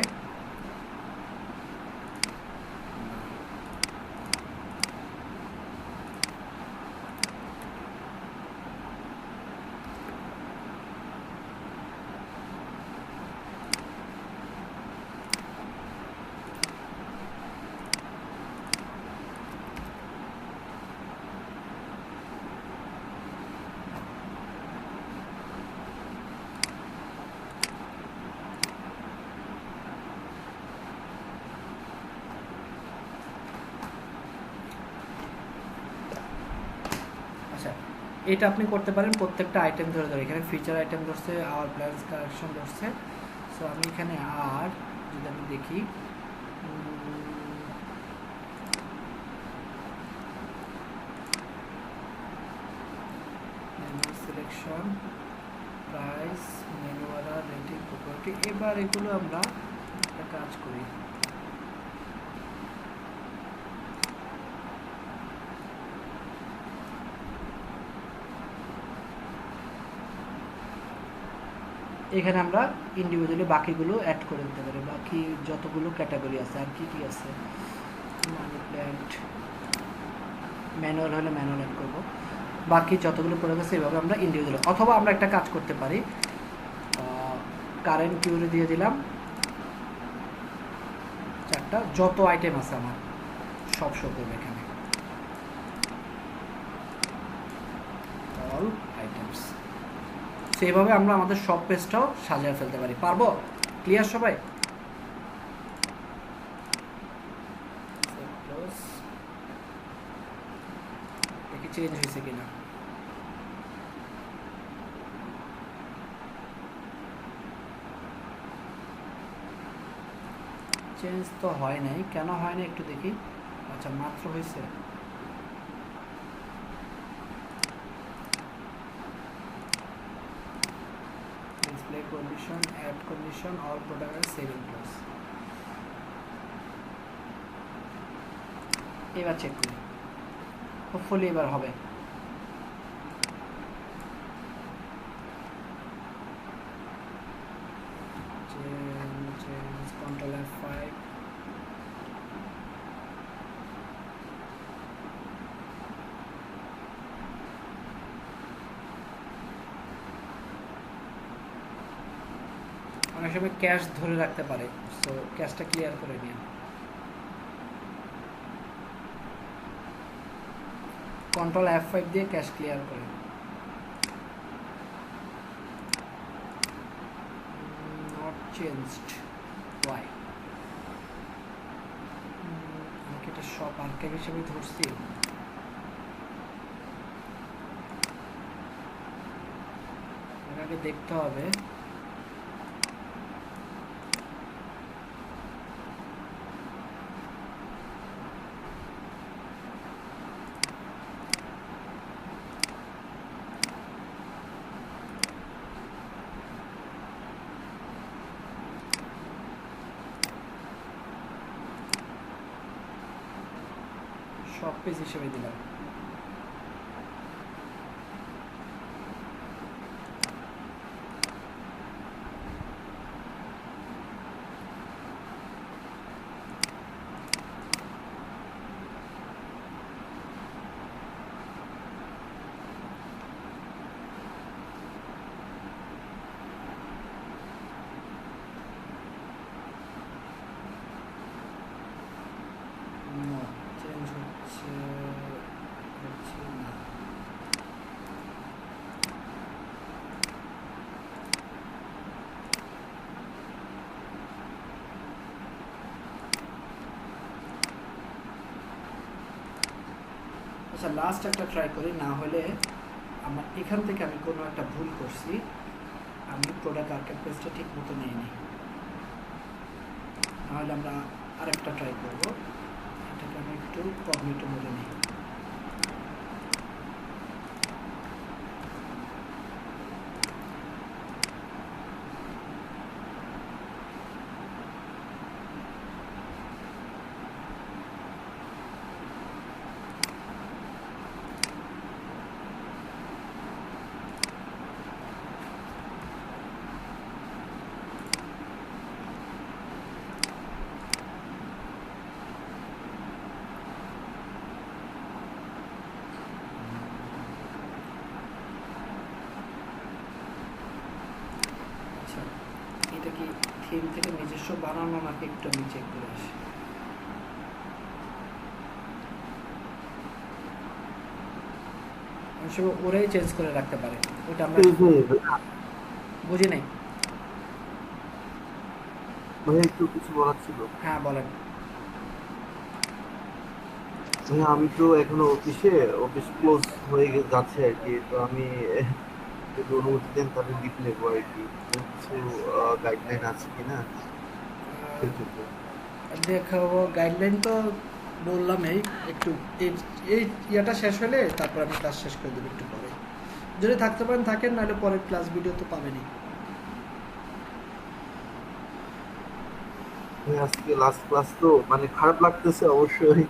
এটা আপনি করতে পারেন প্রত্যেকটা আইটেম ধরে ধরে। এখানে ফিচার আইটেম ধরছে, আওয়ার প্ল্যান্স কালেকশন ধরছে। সো আমি এখানে আর যদি আমি দেখি, selection, price, menu order, rating, property, এবার এগুলো আমরা একটা কাজ করি, এখানে আমরা ইন্ডিভিজুয়ালি বাকিগুলো অ্যাড করে দিতে পারি। বাকি যতগুলো ক্যাটাগরি আছে, আর কি কি আছে, মানি প্ল্যান্ট, ম্যানুয়াল হলে ম্যানুয়াল অ্যাড করবো, বাকি যতগুলো প্রোডাক্ট আছে এভাবে আমরা ইন্ডিভিজুয়াল। অথবা আমরা একটা কাজ করতে পারি, কারেন্ট কিউরে দিয়ে দিলাম 4টা, যত আইটেম আছে আমার সব শো করবে এখানে, অল আইটেমস। সেইভাবে আমরা আমাদের সব পেজটাও সাজিয়ে ফেলতে পারি। পারবো? ক্লিয়ার সবাই? দেখি চেঞ্জ হয়েছে কিনা। চেঞ্জ তো হয় নাই, কেন হয় না একটু দেখি। আচ্ছা, মাত্র হয়েছে। Display condition, add condition, all product আর সেভিং ক্লোজ। এবার চেক করি, হোপফুলি এবার হবে। Control F5, অনেক সময় ক্যাশ ধরে রাখতে পারে, সো ক্যাশটা ক্লিয়ার করে নিন। কন্ট্রোল F5 দিয়ে ক্যাশ ক্লিয়ার করে। Not changed, why? আমি কি এটা শপ আর্কাইভ হিসেবে ধরছি? আগে দেখতে হবে। শপ পেজ হিসেবে দিলাম। চেঞ্জ হচ্ছে না। আচ্ছা লাস্ট একটা ট্রাই করি, না হলে আমার এখান থেকে আমি কোনো একটা ভুল করছি, আমি প্রোডাক্ট আর্কাইভ পেজটা ঠিক মতো নিইনি, নাহলে আমরা আরেকটা ট্রাই করব। এটাকে আমি একটু কগনিটো মোডে নিই। আচ্ছা এটা কি থিম থেকে নিজস্ব বানানো নাকি একটু আমি চেক করে আসি। অনেক সময় ওরাই চেঞ্জ করে রাখতে পারে, ওটা আমরা বুঝি নাই। ভাইয়া একটু কিছু বলার ছিল। হ্যাঁ বলেন। ভাইয়া আমি তো এখনো অফিস ক্লোজ হয়ে যাচ্ছে আর কি, তো আমি যদি অনুমতি দেন তাহলে লিভ নেবো আর কি। কিছু গাইডলাইন আছে কিনা সেক্ষেত্রে। দেখাবো গাইডলাইন তো বললামই, একটু এই ইয়াটা শেষ হলে তারপর আমি ক্লাস শেষ করে দেবো একটু পরে। যদি থাকতে পারেন থাকেন, নাহলে পরের ক্লাস ভিডিও তো পাবেনই। আজকে লাস্ট ক্লাস তো মানে খারাপ লাগতেছে অবশ্যই।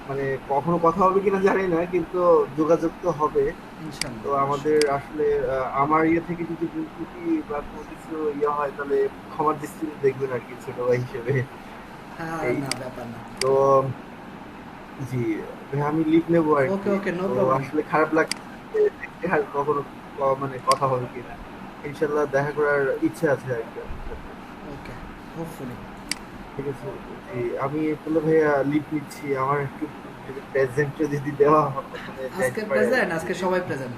মানে কখনো কথা হবে কিনা জানি না, কিন্তু যোগাযোগ তো হবে। তো আমাদের আসলে আমার ইয়ে থেকে যদি ভুল ত্রুটি বা কোনো কিছু ইয়ে হয় তাহলে ক্ষমার দৃষ্টিতে দেখবেন আর কি, ছোট ভাই হিসেবে। তো জি ভাই আমি লিভ নেবো আর কি। তো আসলে খারাপ লাগছে, দেখতে আর কখনো মানে কথা হবে কিনা। ইনশাল্লাহ দেখা করার ইচ্ছা আছে আর কি। ওকে হোপফুলি ঠিক আছে। জি আমি তাহলে ভাইয়া লিভ নিচ্ছি। আমার একটু প্রেজেন্ট যদি দেওয়া হয়। আজকে প্রেজেন্ট, আজকে সবাই প্রেজেন্ট।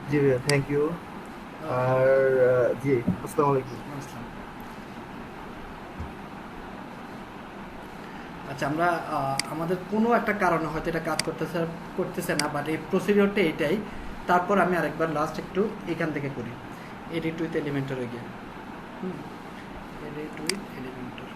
জি ভাইয়া থ্যাংক ইউ। আর জি আসসালামু আলাইকুম। আচ্ছা আমরা আমাদের কোনো একটা কারণে হয়তো এটা কাজ করতেছে না, বাট এই প্রসিডিওরটা এটাই। তারপর আমি আরেকবার লাস্ট একটু এখান থেকে করি, এডিট উইথ এলিমেন্টরে গিয়ে। Edit with Elementor.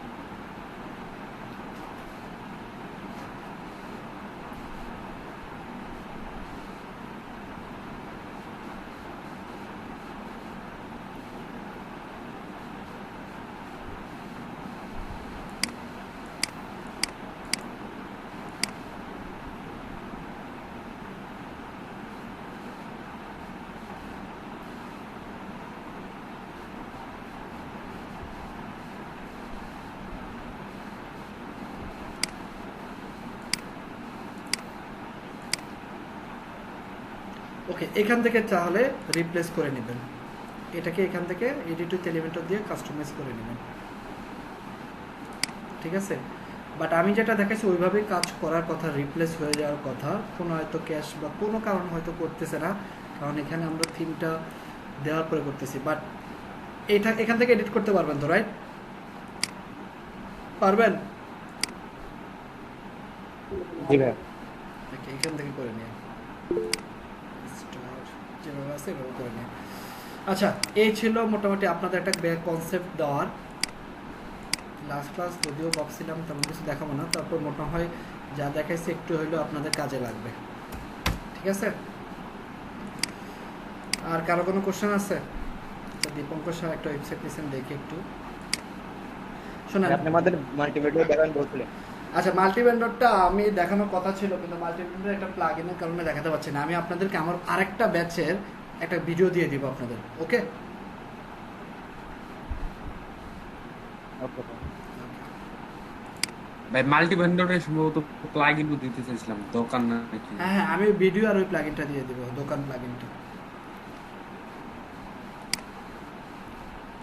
ওকে এখান থেকে তাহলে রিপ্লেস করে নেবেন, এটাকে এখান থেকে এডিট উইথ এলিমেন্টর দিয়ে কাস্টমাইজ করে নেবেন, ঠিক আছে। বাট আমি যেটা দেখাচ্ছি ওইভাবেই কাজ করার কথা, রিপ্লেস হয়ে যাওয়ার কথা। কোনো হয়তো ক্যাশ বা কোনো কারণ হয়তো করতেছে না, কারণ এখানে আমরা থিমটা দেওয়ার পরে করতেছি। বাট এটা এখান থেকে এডিট করতে পারবেন তো, রাইট? পারবেন? এখান থেকে করে নিয়ে যেভাবে আছে এভাবে করে নিয়ে। আচ্ছা এই ছিল মোটামুটি আপনাদের একটা কনসেপ্ট দেওয়ার। লাস্ট ক্লাস যদিও ভাবছিলাম তেমন কিছু দেখাবো না, তারপর মোটা হয় যা দেখাইছি একটু হইলেও আপনাদের কাজে লাগবে, ঠিক আছে। আর কারো কোনো কোশ্চেন আছে? আচ্ছা দীপঙ্কর স্যার একটা ওয়েবসাইট দিয়েছেন, দেখি একটু শোনেন। আপনি আমাদের মাল্টিমিডিয়া দেখান বলছিলেন। আচ্ছা মাল্টিভেন্ডরটা আমি দেখানোর কথা ছিল, কিন্তু মাল্টিভেন্ডর একটা প্লাগইনের কারণে দেখাতে পারছি না। আমি আপনাদেরকে আমার আরেকটা ব্যাচের একটা ভিডিও দিয়ে দিব আপনাদের, ওকে? ভাই মাল্টি ভেন্ডরে সম্ভবত প্লাগইন দিতে চাইছিলাম, দোকান না নাকি? হ্যাঁ আমি ভিডিও আর ওই প্লাগইনটা দিয়ে দিব, দোকান প্লাগইনটা।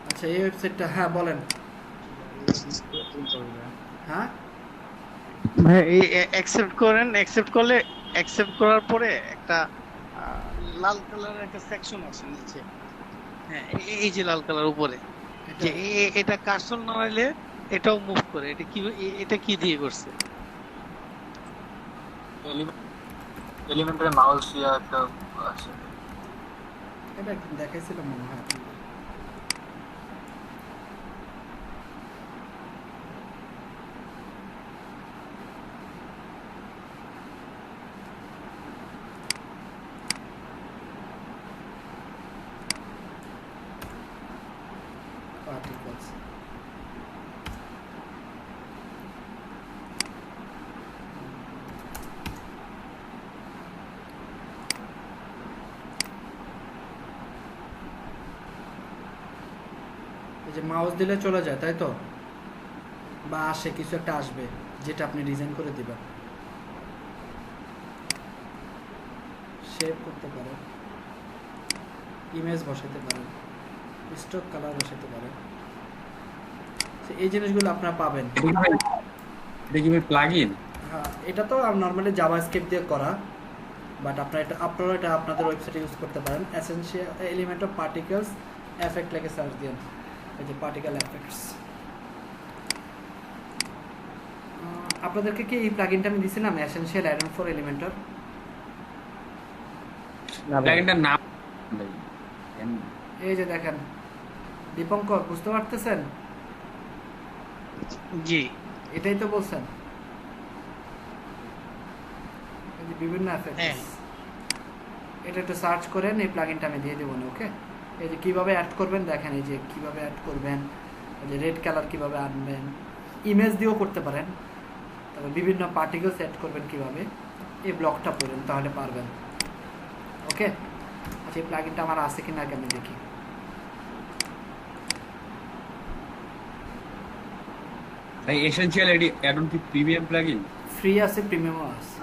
আচ্ছা এই ওয়েবসাইটটা, হ্যাঁ বলেন। হ্যাঁ ভাই এই অ্যাকসেপ্ট করেন, অ্যাকসেপ্ট করলে অ্যাকসেপ্ট করার পরে একটা লাল কালারের একটা সেকশন আছে নিচে। হ্যাঁ এই যে লাল কালার উপরে, যে এটা কার্সর নাড়াইলে এটাও মুভ করে, এটা কি দিয়ে করছে? এলিমেন্টারি মাউস ইয়া একটা আছে। এটা একদিন দেখাইছিলাম মনে হয়। Particles. এই যে মাউস দিলে চলে যায় তাই তো, বা আসে কিছু একটা আসবে যেটা আপনি ডিজাইন করে দিবেন। শেপ করতে পারেন, ইমেজ বসাতে পারেন, স্টক কালার বসাতে পারেন। এই জিনিসগুলো আপনারা পাবেন। দেখি প্লাগইন। হ্যাঁ, এটা তো নরমালি জাভাস্ক্রিপ্ট দিয়ে করা, বাট আপনারা এটা আপনাদের ওয়েবসাইটে ইউজ করতে পারেন। Essential element of particles effect লেগে সার্চ দিন, এই যে পার্টিকেল এফেক্টস। আপনাদেরকে কি এই প্লাগইনটা আমি দিছিলাম, essential add on for Elementor? প্লাগইনটার নাম এই যে দেখেন দীপঙ্কর, বুঝতে পারতেছেন? জি, এটাই তো বলছেন, এই যে বিভিন্ন এফেক্টস। এটা একটু সার্চ করেন, এই প্লাগইনটা আমি দিয়ে দেবো না। ওকে, এই যে কিভাবে অ্যাড করবেন দেখেন, এই যে কিভাবে অ্যাড করবেন, এই যে রেড কালার কিভাবে আনবেন, ইমেজ দিয়েও করতে পারেন। তবে বিভিন্ন পার্টিকেলস অ্যাড করবেন কিভাবে, এই ব্লকটা পড়েন তাহলে পারবেন। ওকে, আচ্ছা এই প্লাগইনটা আমার আছে কিনা আগে আমি দেখি। ভাই এসেনশিয়াল অ্যাড অন কি প্রিমিয়াম প্লাগইন? ফ্রি আছে, প্রিমিয়ামও আছে।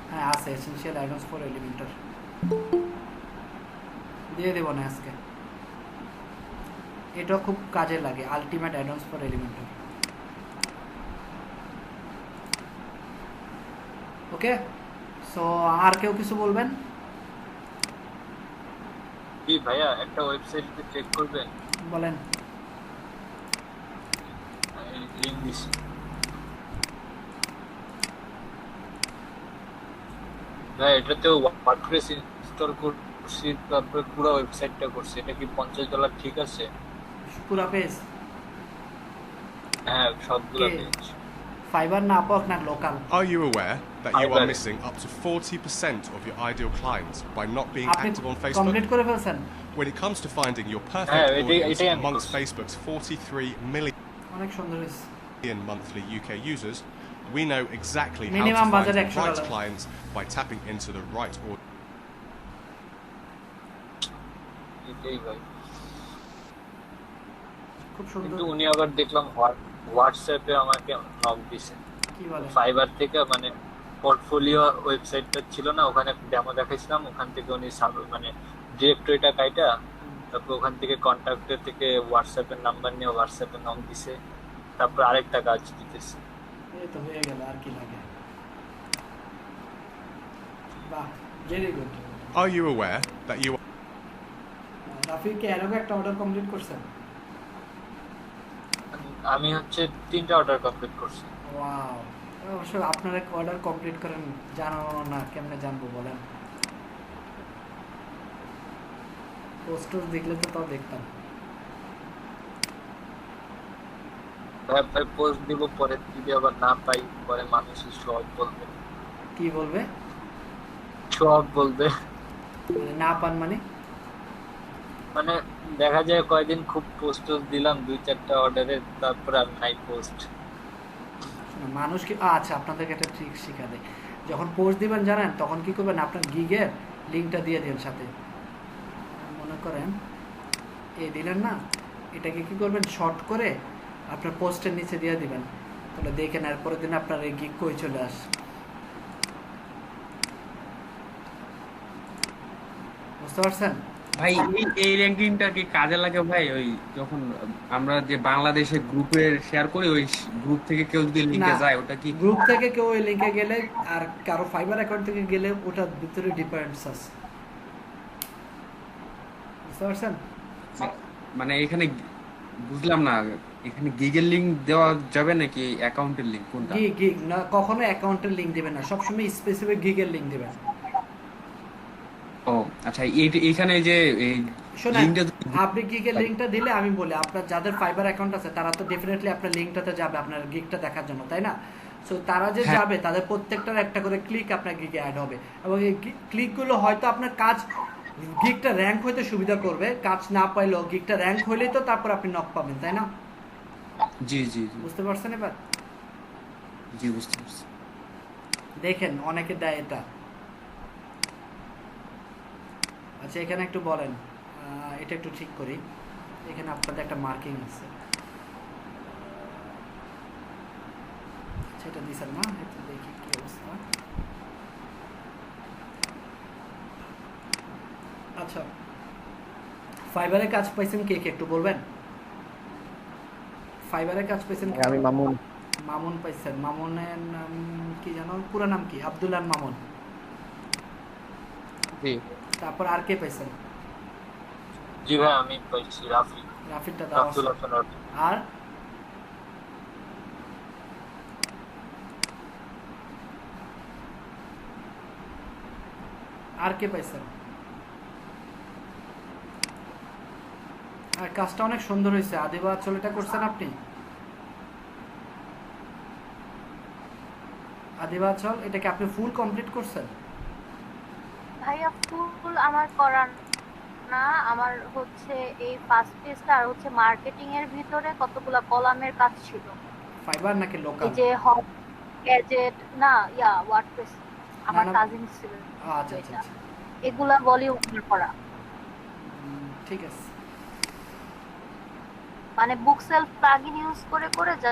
হ্যাঁ আছে, essential add ons for Elementor দিয়ে দেবো না আজকে। এটা খুব কাজে লাগে, ultimate add ons for Elementor. Okay, so আর কেউ কিছু বলবেন? জি ভাইয়া, একটা ওয়েবসাইট চেক করবেন। বলেন। লিংক দিছি। ভাই এটাতে ওয়ার্ডপ্রেস ইনস্টল করছি, তারপরে পুরো ওয়েবসাইটটা করছি। এটা কি $50 ঠিক আছে? পুরো পেজ? হ্যাঁ, সবগুলো পেজ। ফাইবার না আপওয়ার্ক না local? Are you aware that you are missing up to 40% of your ideal clients by not being active on Facebook? Complete করে ফেলছেন? When it comes to finding your perfect audience amongst Facebook's 43 million monthly UK users, we know exactly how to find the right clients by tapping into the right audience. কিন্তু উনি আবার দেখলাম হোয়াটসঅ্যাপে আমাকে নক দিছে। কি বলে? ফাইবার থেকে, মানে পোর্টফোলিও ওয়েবসাইটটা ছিল না, ওখানে ডেমো দেখাইছিলাম, ওখান থেকে উনি মানে ডিরেক্টরিটা কাইটা, তারপর ওখান থেকে কন্ট্যাক্টের থেকে হোয়াটসঅ্যাপের নাম্বার নিয়ে হোয়াটসঅ্যাপে নক দিছে, তারপর আরেকটা কাজ দিতেছে। এই তো হয়ে গেল, আর কি লাগে? বাহ, very good. Are you aware that you Rafi কি এর আগে একটা অর্ডার কমপ্লিট করছেন? আমি হচ্ছে 3টা অর্ডার কমপ্লিট করছি। ওয়াও, অবশ্য আপনারা অর্ডার কমপ্লিট করেন জানো না, কেমনে জানবো বলেন? পোস্টার দেখলে তো তাও দেখতাম। ভাই পোস্ট দিব, পরে যদি আবার না পাই, পরে মানুষ সব বলবে। কি বলবে? সব বলবে। মানে না পান মানে দেখা যায় কয়েকদিন খুব পোস্ট দিলাম 2-4টা অর্ডারের, তারপর আর নাই পোস্ট। মানুষ কি, আচ্ছা আপনাদেরকে একটা ট্রিক শিখা দেয়। যখন পোস্ট দিবেন জানেন, তখন কি করবেন, আপনার গিগের লিঙ্কটা দিয়ে দিন সাথে। মনে করেন এই দিলেন না, এটাকে কি করবেন, শর্ট করে আপনার পোস্টের নিচে দিয়ে দিবেন, তাহলে দেখেন এরপরের দিন আপনার এই গিগ কই চলে আসে। বুঝতে পারছেন ভাই? এই র্যাঙ্কিংটা কি কাজে লাগে ভাই? ওই যখন আমরা যে বাংলাদেশে গ্রুপে শেয়ার করি, ওই গ্রুপ থেকে কেউ যদি লিংকে যায়, ওটা কি গ্রুপ থেকে কেউ ওই লিংকে গেলে আর কারো ফাইবার অ্যাকাউন্ট থেকে গেলে ওটার ভিতরে ডিফারেন্স আছে। বুঝতে পারছেন? মানে এখানে বুঝলাম না, এখানে গিগের লিংক দেওয়া যাবে নাকি অ্যাকাউন্টের লিংক কোনটা? গিগ না, কখনো অ্যাকাউন্টের লিংক দিবেন না, সবসময় স্পেসিফিক গিগের লিংক দিবেন। ও আচ্ছা, এইখানে যে শোনেন, আপনি গিগের লিংকটা দিলে আমি বলি, আপনার যাদের ফাইবার অ্যাকাউন্ট আছে তারা তো ডেফিনেটলি আপনার লিংকটাতে যাবে আপনার গিগটা দেখার জন্য, তাই না? সো তারা যে যাবে তাদের প্রত্যেকটার একটা করে ক্লিক আপনার গিগে অ্যাড হবে, এবং এই ক্লিকগুলো হয়তো আপনার কাজ গিগটা র্যাঙ্ক হইতে সুবিধা করবে, কাজ না পাইলেও গিগটা র্যাঙ্ক হইলেই তো তারপর আপনি নক পাবেন, তাই না? জি জি বুঝতে পারছেন এবার? জি বুঝতে পারছি। দেখেন অনেকে দেয় এটা। আচ্ছা এখানে একটু বলেন, এটা একটু ঠিক করি, এখানে আপনাদের একটা মার্কিং আছে, সেটা দিছেন না, একটু দেখি কি অবস্থা। আচ্ছা ফাইবারে কাজ পাইছেন কে কে একটু বলবেন? ফাইবারে কাজ পাইছেন? আমি মামুন। মামুন পাইছেন? মামুনের নাম কি জানো, পুরো নাম কি? আব্দুল্লাহ মামুন। জি। তারপর আর কে পাইছেন? জি ভাই আমি পাইছি রাফি। রাফিটা দাও। আর আর কে পাইছেন? আর কাজটা অনেক সুন্দর হয়েছে। আদিবা চলেটা করছেন আপনি? আদিবা চল এটাকে আপনি ফুল কমপ্লিট করছেন? ভাইয়া ফুল আমার করার না, আমার হচ্ছে এই ফার্স্ট পেজটা আর হচ্ছে মার্কেটিং এর ভিতরে কতগুলা কলামের কাজ ছিল। ফাইবার নাকি লোকাল? এই যে হব গ্যাজেট না, ইয়া ওয়ার্ডপ্রেস আমার কাজিন ছিল। আচ্ছা আচ্ছা, এগুলা ভলিউম করা। ঠিক আছে, মানে বুক সেলফ প্লাগইন ইউজ করে করে যা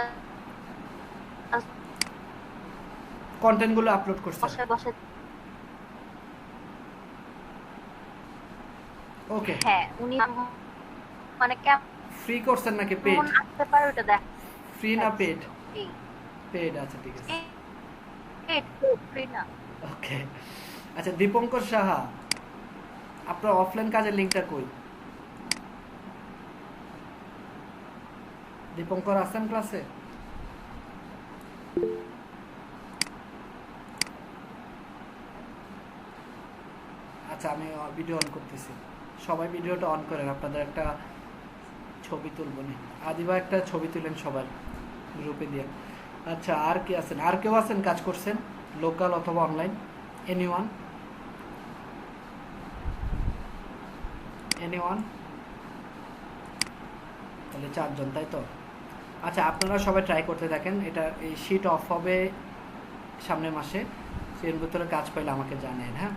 কন্টেন্ট গুলো আপলোড করছেন। বসে ওকে, হ্যাঁ উনি মানে ক্যাপ ফ্রি করছেন নাকি পেড? মন আসতে পারে ওটা দেখ। ফ্রি না পেড? পেড। আচ্ছা ঠিক আছে, পেড ফ্রি না। ওকে আচ্ছা, দীপঙ্কর সাহা আপনার অফলাইন কাজের লিংকটা কই? দীপঙ্কর আছেন ক্লাসে? আচ্ছা আমি ভিডিও অন করতেছি, সবাই ভিডিওটা অন করেন, আপনাদের একটা ছবি তুলব নি। আদিবা একটা ছবি তুলেন সবাই গ্রুপে দিয়ে। আচ্ছা আর কি আছেন? আর কেউ আছেন কাজ করছেন লোকাল অথবা অনলাইন? এনিওয়ান? এনিওয়ান? তাহলে 4 জন, তাই তো? আচ্ছা আপনারা সবাই ট্রাই করতে থাকেন, এটা এই শীট অফ হবে সামনের মাসে, এর ভিতরে কাজ পাইলে আমাকে জানেন। হ্যাঁ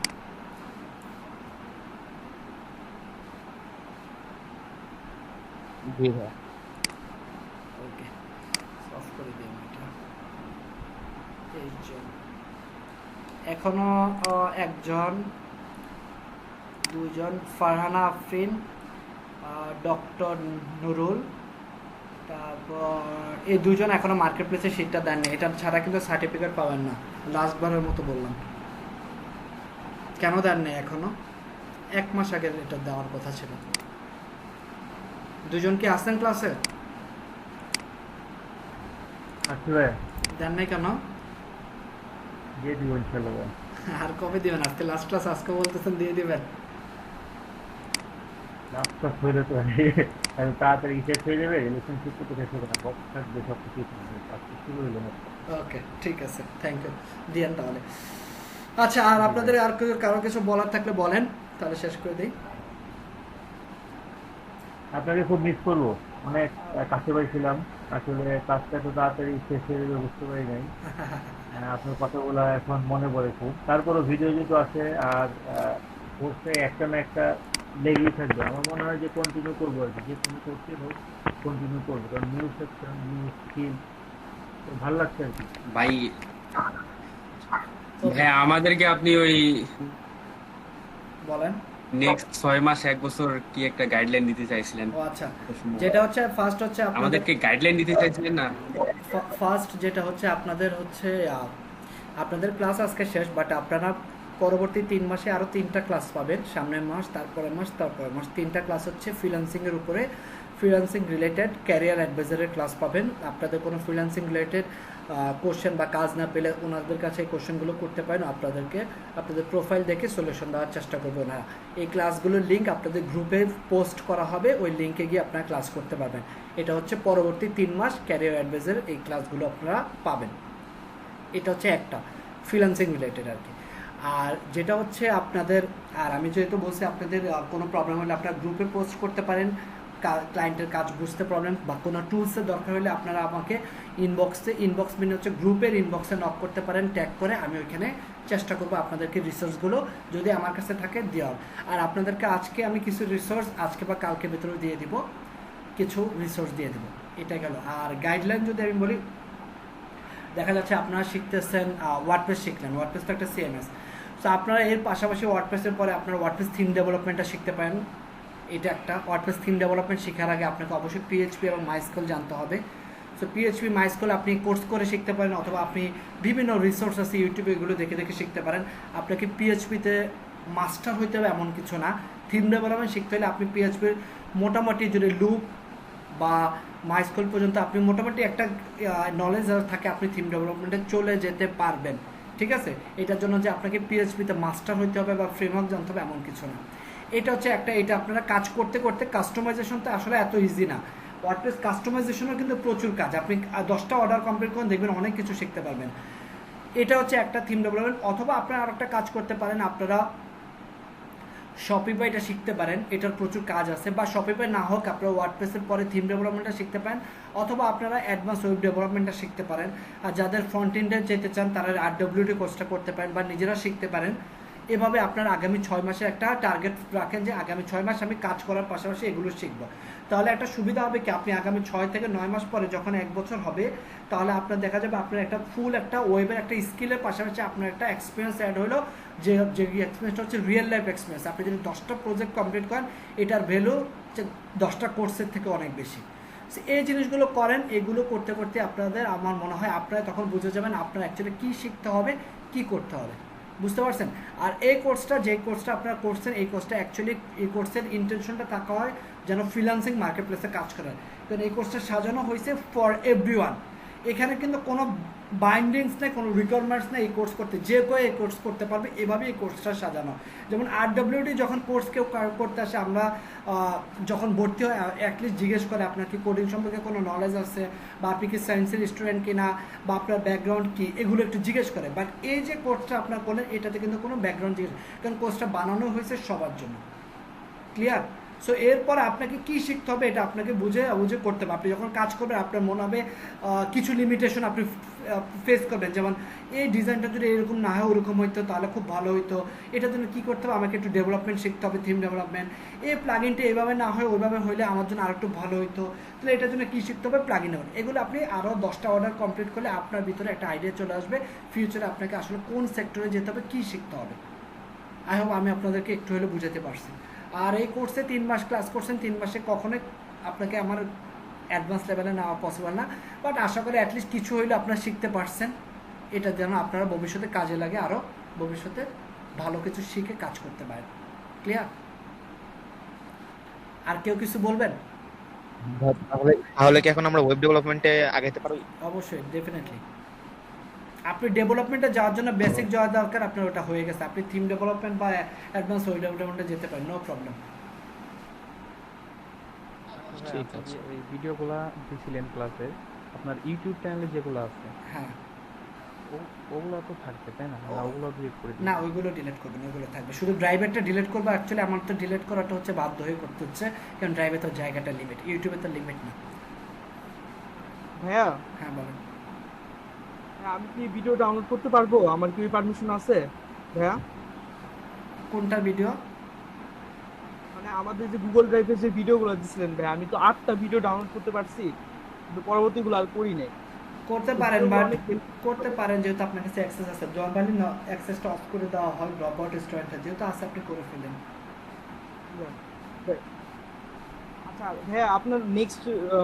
জি ভাই। ওকে অফ করে দিন এটা। 23 জন, এখনো 1 জন, 2 জন, ফারহানা আফরিন, ডক্টর নুরুল, তারপর এই 2 জন এখনো মার্কেট প্লেসে শীটটা দেন না, এটা ছাড়া কিন্তু সার্টিফিকেট পাবেন না। লাস্টবারের মতো বললাম, কেন দেন না এখনো? 1 মাস আগে এটা দেওয়ার কথা ছিল। 2 জন কি আসেন ক্লাসে? আসলে দেন নাই কেন? দিয়ে দিব ইনশাআল্লাহ। আর কবে দিবেন? আজকে লাস্ট ক্লাস, আজকে বলতেছেন দিয়ে দিবেন। লাস্ট ক্লাস হইলে তো আমি তাড়াতাড়ি শেষ হয়ে যাবে, রিলেশনশিপ তো শেষ হবে না, বক্স থাকবে সব কিছু শুরু হইলো না। ওকে ঠিক আছে, থ্যাংক ইউ, দিয়েন তাহলে। আচ্ছা আর আপনাদের আর কারো কিছু বলার থাকলে বলেন, তাহলে শেষ করে দিই। আপনাকে খুব মিস করবো, অনেক কাছে পাইছিলাম, আসলে কাজটা তো তাড়াতাড়ি শেষ হয়ে যাবে বুঝতে পারি নাই। আপনার কথাগুলো এখন মনে পড়ে খুব, তারপরও ভিডিও যেহেতু আছে আর পোস্টে একটা না একটা লেগেই থাকবে, আমার মনে হয় যে কন্টিনিউ করবো আর কি, যে কোনো করতে হোক কন্টিনিউ করবো, কারণ নিউজ সেকশন নিউজ স্কিল ভালো লাগছে আর কি ভাই। হ্যাঁ আমাদেরকে আপনি ওই বলেন নেক্সট 6 মাস 1 বছর কি একটা গাইডলাইন দিতে চাইছিলেন? ও আচ্ছা, যেটা হচ্ছে ফার্স্ট হচ্ছে আমাদেরকে গাইডলাইন দিতে চাইছিলেন না? ফার্স্ট যেটা হচ্ছে আপনাদের হচ্ছে আপনাদের ক্লাস আজকে শেষ, বাট আপনারা পরবর্তী 3 মাসে আরো 3টা ক্লাস পাবেন, সামনের মাস, তারপরের মাস, তারপরের মাস 3টা ক্লাস হচ্ছে ফ্রিল্যান্সিং এর উপরে। ফ্রিল্যান্সিং রিলেটেড ক্যারিয়ার অ্যাডভাইজারের ক্লাস পাবেন। আপনাদের কোনো ফ্রিল্যান্সিং রিলেটেড কোশ্চেন বা কাজ না পেলে ওনাদের কাছে এই কোশ্চেনগুলো করতে পারেন, আপনাদের প্রোফাইল দেখে সলিউশন দেওয়ার চেষ্টা করবো না। এই ক্লাসগুলোর লিঙ্ক আপনাদের গ্রুপে পোস্ট করা হবে, ওই লিঙ্কে গিয়ে আপনারা ক্লাস করতে পারবেন। এটা হচ্ছে পরবর্তী 3 মাস ক্যারিয়ার অ্যাডভাইজার এই ক্লাসগুলো আপনারা পাবেন। এটা হচ্ছে একটা ফ্রিল্যান্সিং রিলেটেড আর কি। আর যেটা হচ্ছে আপনাদের, আর আমি যেহেতু বলছি আপনাদের কোনো প্রবলেম হলে আপনারা গ্রুপে পোস্ট করতে পারেন, ক্লায়েন্টের কাজ বুঝতে প্রবলেম বা কোনো টুলসের দরকার হলে আপনারা আমাকে ইনবক্স মানে হচ্ছে গ্রুপের ইনবক্সে নক করতে পারেন ট্যাগ করে। আমি ওইখানে চেষ্টা করবো আপনাদেরকে রিসোর্সগুলো যদি আমার কাছে থাকে দেওয়ার। আর আপনাদেরকে আজকে আমি কিছু রিসোর্স আজকে বা কালকে ভেতরে দিয়ে দিব, কিছু রিসোর্স দিয়ে দেবো, এটা গেল। আর গাইডলাইন যদি আমি বলি, দেখা যাচ্ছে আপনারা শিখতেছেন ওয়ার্ডপ্রেস শিখলেন, ওয়ার্ডপ্রেস তো একটা সিএমএস। সো আপনারা এর পাশাপাশি ওয়ার্ডপ্রেসের পরে আপনারা ওয়ার্ডপ্রেস থিম ডেভেলপমেন্টটা শিখতে পারেন। এটা একটা ওয়ার্ডপ্রেস থিম ডেভেলপমেন্ট শেখার আগে আপনাকে অবশ্যই পিএইচপি এবং মাইস্কুল জানতে হবে। সো পিএইচপি মাইস্কুল আপনি কোর্স করে শিখতে পারেন, অথবা আপনি বিভিন্ন রিসোর্স আছে ইউটিউবে, এগুলো দেখে দেখে শিখতে পারেন। আপনাকে পিএইচপিতে মাস্টার হইতে হবে এমন কিছু না। থিম ডেভেলপমেন্ট শিখতে হলে আপনি পিএইচপির মোটামুটি যদি লুপ বা মাইস্কুল পর্যন্ত আপনি মোটামুটি একটা নলেজ থাকে, আপনি থিম ডেভেলপমেন্টে চলে যেতে পারবেন। ঠিক আছে, এটার জন্য যে আপনাকে পিএইচপিতে মাস্টার হইতে হবে বা ফ্রেমওয়ার্ক জানতে হবে এমন কিছু না। এটা হচ্ছে একটা, এটা আপনারা কাজ করতে করতে কাস্টমাইজেশন তো আসলে এত ইজি না। ওয়ার্ডপ্রেস কাস্টমাইজেশনও কিন্তু প্রচুর কাজ। আপনি 10টা অর্ডার কমপ্লিট করেন, দেখবেন অনেক কিছু শিখতে পারবেন। এটা হচ্ছে একটা থিম ডেভেলপমেন্ট। অথবা আপনারা আর একটা কাজ করতে পারেন, আপনারা শপিফাইটা শিখতে পারেন, এটার প্রচুর কাজ আছে। বা শপিফাই না হোক, আপনারা ওয়ার্ডপ্রেসের পরে থিম ডেভেলপমেন্টটা শিখতে পারেন, অথবা আপনারা অ্যাডভান্স ওয়েব ডেভেলপমেন্টটা শিখতে পারেন। আর যাদের ফ্রন্ট এন্ডে যেতে চান তারা RWD কোর্সটা করতে পারেন বা নিজেরা শিখতে পারেন। এভাবে আপনার আগামী 6 মাসে একটা টার্গেট রাখেন যে আগামী 6 মাস আমি কাজ করার পাশাপাশি এগুলো শিখবো। তাহলে একটা সুবিধা হবে কি, আপনি আগামী 6 থেকে 9 মাস পরে যখন 1 বছর হবে, তাহলে আপনার দেখা যাবে আপনার একটা ফুল একটা ওয়েবের একটা স্কিলের পাশাপাশি আপনার একটা এক্সপিরিয়েন্স অ্যাড হলো, যে এক্সপিরিয়েন্সটা হচ্ছে রিয়েল লাইফ এক্সপিরিয়েন্স। আপনি যদি 10টা প্রজেক্ট কমপ্লিট করেন, এটার ভ্যালু 10টা কোর্সের থেকে অনেক বেশি। এই জিনিসগুলো করেন, এগুলো করতে করতে আপনাদের, আমার মনে হয় আপনারা তখন বুঝে যাবেন আপনার অ্যাকচুয়ালি কী শিখতে হবে, কী করতে হবে। বুঝতে পারছেন? আর এই কোর্সটা, যে কোর্সটা আপনারা করছেন, এই কোর্সটা অ্যাকচুয়ালি, এই কোর্সের ইন্টেনশনটা থাকা হয় যেন ফ্রিল্যান্সিং মার্কেট প্লেসে কাজ করে। কারণ এই কোর্সটা সাজানো হয়েছে ফর এভরিওয়ান। এখানে কিন্তু কোনো বাইন্ডিংস নেই, কোনো রিকোয়ারমেন্টস নেই এই কোর্স করতে, যে কেউ এই কোর্স করতে পারবে, এভাবে এই কোর্সটা সাজানো। যেমন RWD যখন কোর্স কেউ করতে আসে, আমরা যখন ভর্তি হয় অ্যাটলিস্ট জিজ্ঞেস করে আপনার কি কোডিং সম্পর্কে কোনো নলেজ আছে, বা আপনি কি সায়েন্সের স্টুডেন্ট কিনা, বা আপনার ব্যাকগ্রাউন্ড কি, এগুলো একটু জিজ্ঞেস করে। বাট এই যে কোর্সটা আপনার করলেন, এটাতে কিন্তু কোনো ব্যাকগ্রাউন্ড জিজ্ঞেস, কারণ কোর্সটা বানানো হয়েছে সবার জন্য। ক্লিয়ার? সো এরপর আপনাকে কি শিখতে হবে এটা আপনাকে বুঝে করতে হবে। আপনি যখন কাজ করবেন আপনার মনে হবে কিছু লিমিটেশন আপনি ফেস করবেন, যেমন এই ডিজাইনটা যদি এরকম না হয় ওরকম হইতো তাহলে খুব ভালো হইতো, এটার জন্য কী করতে হবে, আমাকে একটু ডেভেলপমেন্ট শিখতে হবে, থিম ডেভেলপমেন্ট। এই প্লাগিনটা এইভাবে না হয় ওইভাবে হইলে আমার জন্য আরও একটু ভালো হইতো, তাহলে এটার জন্য কী শিখতে হবে, প্লাগিন হবে। এগুলো আপনি আরও 10টা অর্ডার কমপ্লিট করলে আপনার ভিতরে একটা আইডিয়া চলে আসবে ফিউচারে আপনাকে আসলে কোন সেক্টরে যেতে হবে, কী শিখতে হবে। আই হোপ আমি আপনাদেরকে একটু হলে বুঝাতে পারছি। আর এই কোর্সে 3 মাস ক্লাস করছেন, 3 মাসে কখনোই আপনাকে আমার অ্যাডভান্স লেভেলে নেওয়া পসিবল না, বাট আশা করি অ্যাটলিস্ট কিছু হইলে আপনারা শিখতে পারছেন। এটা যেন আপনারা ভবিষ্যতে কাজে লাগে, আরও ভবিষ্যতে ভালো কিছু শিখে কাজ করতে পারেন। ক্লিয়ার? আর কেউ কিছু বলবেন? তাহলে কি এখন আমরা ওয়েব ডেভেলপমেন্টে আগাইতে পারি? অবশ্যই, ডেফিনেটলি। আপনি ডেভেলপমেন্টে যাওয়ার জন্য বেসিক যাওয়া দরকার, আপনার ওটা হয়ে গেছে, আপনি থিম ডেভেলপমেন্ট বা অ্যাডভান্স ওয়েব ডেভেলপমেন্টে যেতে পারেন, নো প্রবলেম। ঠিক আছে, এই ভিডিওগুলো দিছিলেন ক্লাসে, আপনার ইউটিউব চ্যানেলে যেগুলো আছে, হ্যাঁ ওগুলো তো থাকবে তাই না? ওগুলো ডিলিট করে দিন। না, ওইগুলো ডিলিট করবেন, ওইগুলো থাকবে, শুধু ড্রাইভারটা ডিলিট করবো। অ্যাকচুয়ালি আমার তো ডিলিট করাটা হচ্ছে বাধ্য হয়ে করতে হচ্ছে, কারণ ড্রাইভে তো জায়গাটা লিমিট, ইউটিউবে তো লিমিট না। ভাইয়া, হ্যাঁ বলেন। আমি কি ভিডিও ডাউনলোড করতে পারবো? আমার কি পারমিশন আছে ভাইয়া? কোনটা ভিডিও? মানে আমাদের যে গুগল ড্রাইভে যে ভিডিওগুলো দিছিলেন ভাই, আমি তো 8টা ভিডিও ডাউনলোড করতে পারছি, কিন্তু পরবর্তীগুলো আর করি নাই। করতে পারেন, বাট করতে পারেন যেহেতু আপনার কাছে অ্যাক্সেস আছে। নরমালি অ্যাক্সেসটা অফ করে দেওয়া হয় রবট স্টুডেন্টটা, যেহেতু আছে আপনি করে ফেলেন। আচ্ছা ভাইয়া, আপনার নেক্সট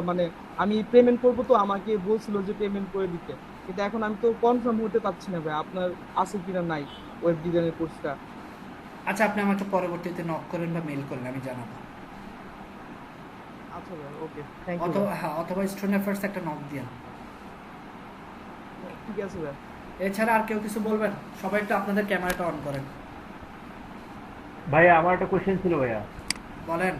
মানে আমি পেমেন্ট করবো, তো আমাকে বলছিল যে পেমেন্ট করে দিতে, কিন্তু এখন আমি তো কনফার্ম হতে পারছি না ভাই আপনার আছে কিনা নাই ওয়েব ডিজাইনের কোর্সটা। আচ্ছা, আপনি আমাকে পরবর্তীতে নক করেন বা মেল করেন, আমি জানাবো। আচ্ছা ভাই, ওকে, থ্যাংক ইউ। অথবা হ্যাঁ, অথবা স্টুডেন্ট অ্যাফেয়ার্স একটা নক দিন। ঠিক আছে ভাই। এছাড়া আর কেউ কিছু বলবেন? সবাই একটু আপনাদের ক্যামেরাটা অন করেন। ভাইয়া আমার একটা কোশ্চেন ছিল ভাইয়া। বলেন।